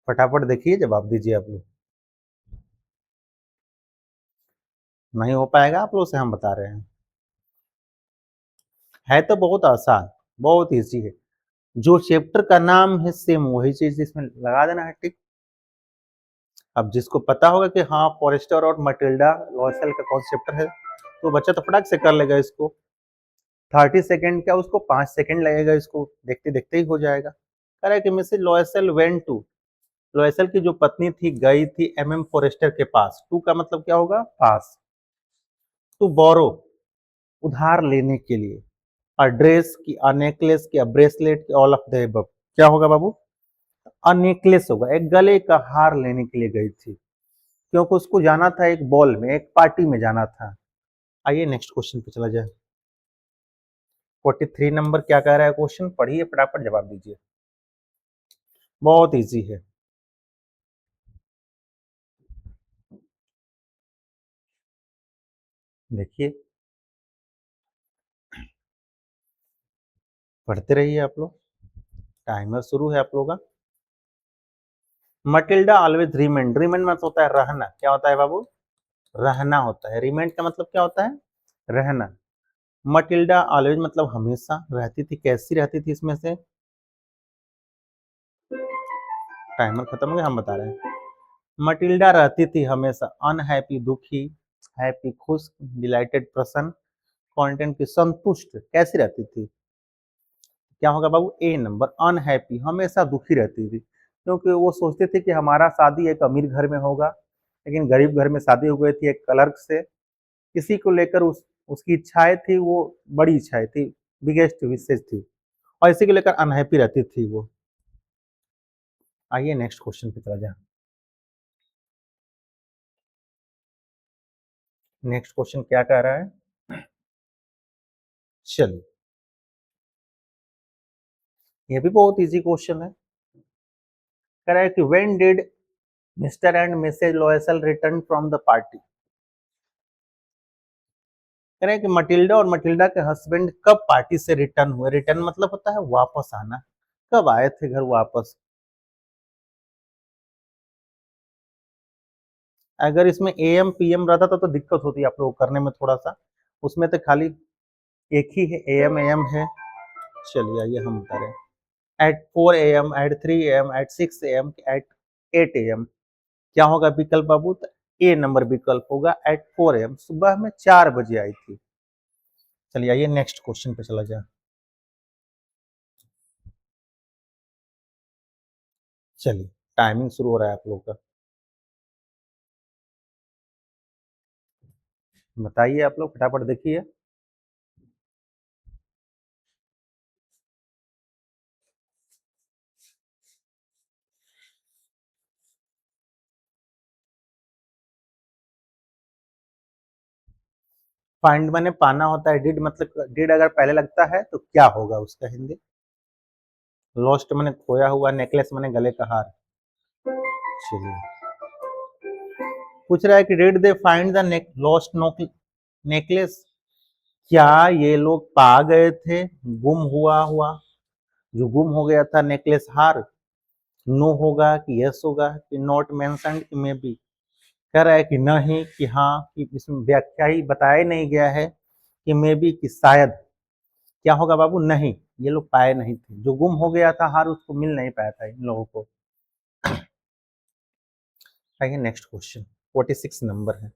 फटाफट देखिए, जवाब दीजिए आप लोग। नहीं हो पाएगा आप लोग से, हम बता रहे हैं। है तो बहुत आसान, बहुत इजी है। जो चैप्टर का नाम है सेम वही चीज इसमें लगा देना है टिक। अब जिसको पता होगा कि हाँ फॉरेस्टर और मटिल्डा लॉयसेल का कौन चैप्टर है, तो बच्चा तो फटाक से कर लेगा इसको। 30 सेकेंड क्या, उसको 5 सेकेंड लगेगा, इसको देखते देखते ही हो जाएगा। कह रहा है कि Mrs Loisel went to, Loisel की जो पत्नी थी गई थी फॉरेस्टर के पास। टू का मतलब क्या होगा, पास। टू बोरो, उधार लेने के लिए। अ ड्रेस की, अ नेकलेस की, अ ब्रेसलेट की, ऑल ऑफ द अबव। क्या होगा बाबू? अ नेकलेस होगा। एक गले का हार लेने के लिए गई थी, क्योंकि उसको जाना था एक बॉल में, एक पार्टी में जाना था। आइए नेक्स्ट क्वेश्चन पे चला जाए। 43 नंबर क्या कह रहा है क्वेश्चन, पढ़िए फटाफट जवाब दीजिए। बहुत इजी है। देखिए, पढ़ते रहिए आप लोग, टाइमर शुरू है आप लोगों का। मटिल्डा ऑलवेज रिमेंड, रिमेंड मतलब होता है रहना। क्या होता है बाबू? रहना होता है। रिमेंड का मतलब क्या होता है? रहना। मटिल्डा ऑलवेज मतलब हमेशा रहती थी। कैसी रहती थी इसमें से? टाइमर खत्म हो गया, हम बता रहे हैं। मटिल्डा रहती थी हमेशा अनहैप्पी दुखी, हैप्पी खुश, डिलाइटेड प्रसन्न, कंटेंट की संतुष्ट। कैसी रहती थी? क्या होगा बाबू? ए नंबर, अनहैप्पी, हमेशा दुखी रहती थी, क्योंकि वो सोचते थे कि हमारा शादी एक अमीर घर में होगा, लेकिन गरीब घर में शादी हो गई थी एक क्लर्क से। इसी को लेकर उसकी इच्छाएं थी, वो बड़ी इच्छाएं थी, बिगेस्ट विशेष थी, और इसी को लेकर अनहैप्पी रहती थी वो। आइए नेक्स्ट क्वेश्चन पे चला जाए। नेक्स्ट क्वेश्चन क्या कह रहा है? चलिए, ये भी बहुत इजी क्वेश्चन है। कह रहा है कि when did Mr and Mrs Loisel return from the party. कह रहे हैं कि मटिल्डा और मटिल्डा के हस्बैंड कब पार्टी से रिटर्न हुए। रिटर्न मतलब होता है वापस आना। कब आए थे घर वापस? अगर इसमें एएम पीएम रहता तो दिक्कत होती आप लोग करने में थोड़ा सा। उसमें तो खाली एक ही है, एएम एएम है। चलिए आइए हम बता रहे हैं। At 4 AM, at 3 AM, at 6 AM, at 8 AM। क्या होगा विकल्प बाबू? तो ए नंबर विकल्प होगा, एट 4 AM, सुबह में 4 बजे आई थी। चलिए आइए नेक्स्ट क्वेश्चन पे चला जाए। चलिए, टाइमिंग शुरू हो रहा है आप लोग का। बताइए आप लोग फटाफट देखिए। फाइंड मैंने पाना होता है, डिड मतलब डिड अगर पहले लगता है तो क्या होगा उसका हिंदी? लॉस्ट मैंने खोया हुआ, नेकलेस मैंने गले का हार। चलिए, पूछ रहा है कि did they find the lost necklace. क्या ये लोग पा गए थे गुम हुआ हुआ, जो गुम हो गया था नेकलेस हार? नो होगा कि यस होगा कि नॉट मेंशन्ड कि मे बी? कह रहा है कि नहीं, कि हाँ, कि इसमें व्याख्या ही बताया नहीं गया है, कि मे बी, कि शायद। क्या होगा बाबू? नहीं, ये लोग पाए नहीं थे। जो गुम हो गया था हार, उसको मिल नहीं पाया था इन लोगों को। आइए नेक्स्ट क्वेश्चन, 46 नंबर है।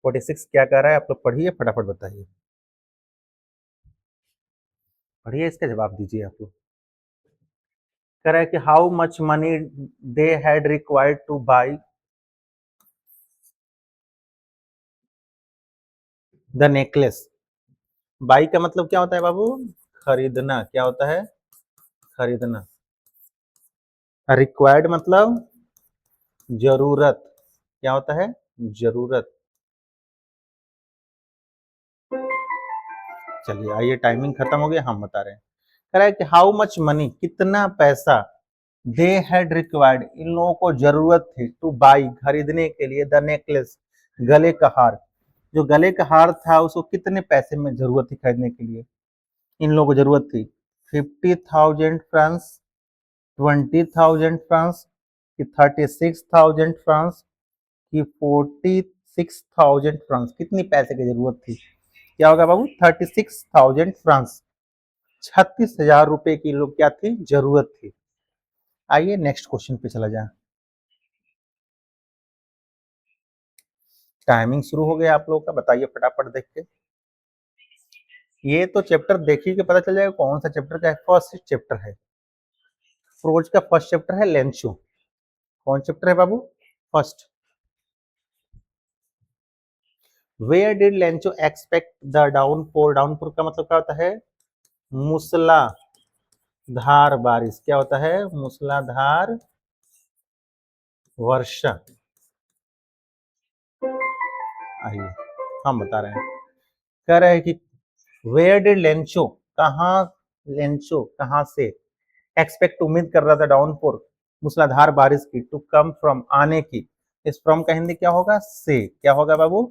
46 क्या कह रहा है आप लोग पढ़िए फटाफट बताइए। पढ़िए, इसका जवाब दीजिए आप लोग। कह रहा है कि how much money they had required two by the necklace. By का मतलब क्या होता है बाबू? खरीदना। क्या होता है? खरीदना। रिक्वायर्ड मतलब जरूरत। क्या होता है? जरूरत। चलिए आइए, टाइमिंग खत्म हो गया, हम बता रहे हैं। कह रहा है कि हाउ मच मनी, कितना पैसा, दे हैड रिक्वायर्ड, इन लोगों को जरूरत थी, टू बाई, खरीदने के लिए, द नेकलेस, गले का हार। जो गले का हार था उसको कितने पैसे में जरूरत थी खरीदने के लिए? इन लोगों को जरूरत थी 50,000 फ्रांस, 20,000 फ्रांस, कि 36,000 फ्रांस, कि 46,000 फ्रांस। कितनी पैसे की जरूरत थी? क्या होगा बाबू? 36,000 फ्रांस। 36,000 रुपए की लोग क्या थी? जरूरत थी। आइए नेक्स्ट क्वेश्चन पे चला जाए। टाइमिंग शुरू हो गया आप लोग का, बताइए फटाफट देख के। ये तो चैप्टर देखिए कि पता चल जाएगा कौन सा चैप्टर का है। फर्स्ट चैप्टर है प्रोज का, फर्स्ट चैप्टर है लेंचो। कौन चैप्टर है बाबू? First. Where did Lencho expect the downpour. Downpour का मतलब क्या होता है? मूसलाधार बारिश क्या होता है? मूसलाधार वर्षा। आइए हम बता रहे हैं, कह रहे हैं कि वेयर डिड लेंचो, कहाँ लेंचो कहाँ से एक्सपेक्ट उम्मीद कर रहा था डाउनपोर मूसलाधार बारिश की टू कम फ्रॉम आने की। इस फ्रॉम का हिंदी क्या होगा? से। क्या होगा बाबू?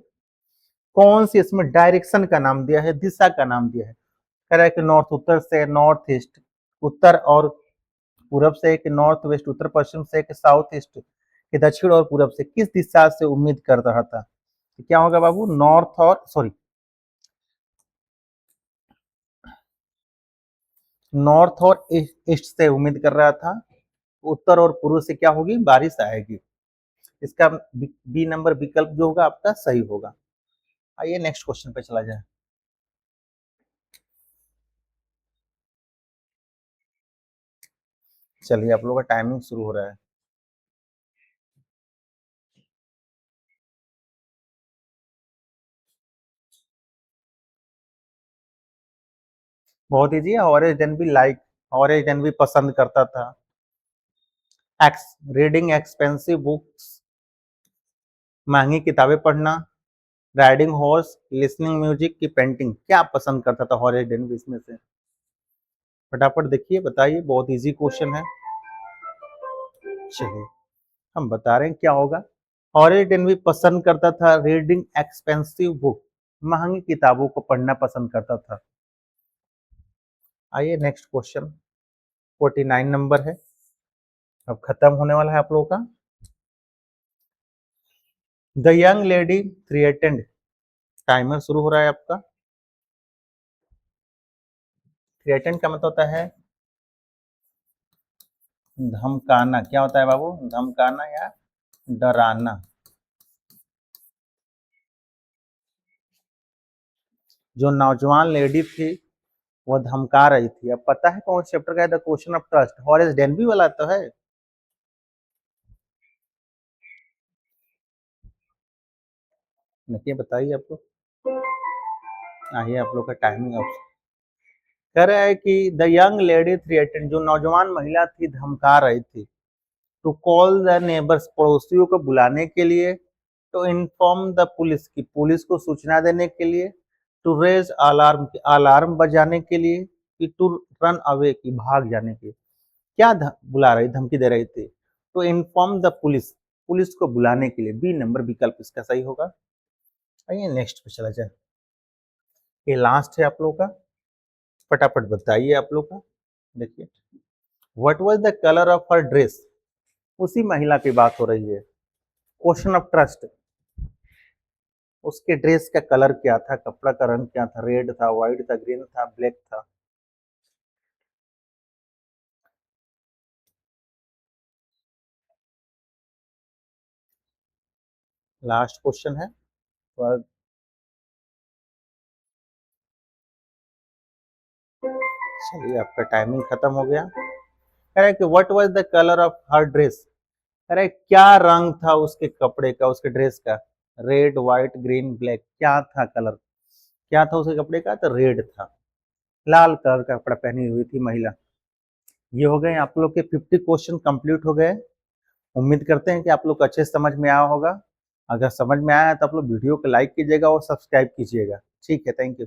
कौन सी इसमें डायरेक्शन का नाम दिया है, दिशा का नाम दिया है। कह रहा है कि नॉर्थ उत्तर से, नॉर्थ ईस्ट उत्तर और पूरब से, कि नॉर्थ वेस्ट उत्तर पश्चिम से, कि साउथ ईस्ट कि दक्षिण और पूरब से, किस दिशा से उम्मीद कर रहा था? तो क्या होगा बाबू? नॉर्थ और सॉरी नॉर्थ और ईस्ट से उम्मीद कर रहा था। उत्तर और पूर्व से क्या होगी? बारिश आएगी। इसका बी नंबर विकल्प जो होगा आपका सही होगा। आइए नेक्स्ट क्वेश्चन पे चला जाए। चलिए आप लोगों का टाइमिंग शुरू हो रहा है। बहुत ईजी है। ऑरेंज डेन भी लाइक, ऑरेंज डेन भी पसंद करता था। एक्स रीडिंग एक्सपेंसिव बुक्स, महंगी किताबें पढ़ना, राइडिंग हॉर्स, लिसनिंग म्यूजिक की पेंटिंग, क्या पसंद करता था ऑरेंज डेन भी इसमें से? फटाफट देखिए बताइए, बहुत इजी क्वेश्चन है। चलिए हम बता रहे हैं क्या होगा। ऑरेंज डेन भी पसंद करता था रीडिंग एक्सपेंसिव बुक, महंगी किताबों को पढ़ना पसंद करता था। आइए नेक्स्ट क्वेश्चन 49 नंबर है, अब खत्म होने वाला है आप लोगों का। The young lady threatened, timer शुरू हो रहा है आपका। थ्रेटेंड का मतलब होता है धमकाना। क्या होता है बाबू? धमकाना या डराना। जो नौजवान लेडी थी वो धमका रही थी। अब पता है कौन चैप्टर का है? The question of trust, Horace Denby वाला तो है। देखिए बताइए आप लोग। आइए आप लोग का टाइमिंग ऑप्शन कह रहा है कि द यंग लेडी थ्रेटेंड, जो नौजवान महिला थी धमका रही थी, टू कॉल द नेबर्स, पड़ोसियों को बुलाने के लिए, टू इन्फॉर्म द पुलिस, की पुलिस को सूचना देने के लिए, टू रेज अलार्म, अलार्म बजाने के लिए, कि टू रन अवे, की भाग जाने के लिए। क्या बुला रही, धमकी दे रही थी? To inform the police, police को बुलाने के लिए। बी नंबर विकल्प इसका सही होगा। आइए नेक्स्ट पे चला जाए, ये लास्ट है आप लोग का, फटाफट बताइए आप लोग का। देखिए, what was the colour of her dress, उसी महिला की बात हो रही है। क्वेश्चन ऑफ ट्रस्ट, उसके ड्रेस का कलर क्या था, कपड़ा का रंग क्या था? रेड था, व्हाइट था, ग्रीन था, ब्लैक था? लास्ट क्वेश्चन है। तो चलिए आपका टाइमिंग खत्म हो गया। कह रहे हैं कि what was the colour of her dress, कह रहे हैं क्या रंग था उसके कपड़े का, उसके ड्रेस का? रेड, व्हाइट, ग्रीन, ब्लैक, क्या था कलर? क्या था उसके कपड़े का? तो रेड था, लाल कलर का कपड़ा पहनी हुई थी महिला। ये हो गए आप लोग के 50 क्वेश्चन कंप्लीट हो गए। उम्मीद करते हैं कि आप लोग को अच्छे से समझ में आया होगा। अगर समझ में आया है तो आप लोग वीडियो को लाइक कीजिएगा और सब्सक्राइब कीजिएगा। ठीक है, थैंक यू।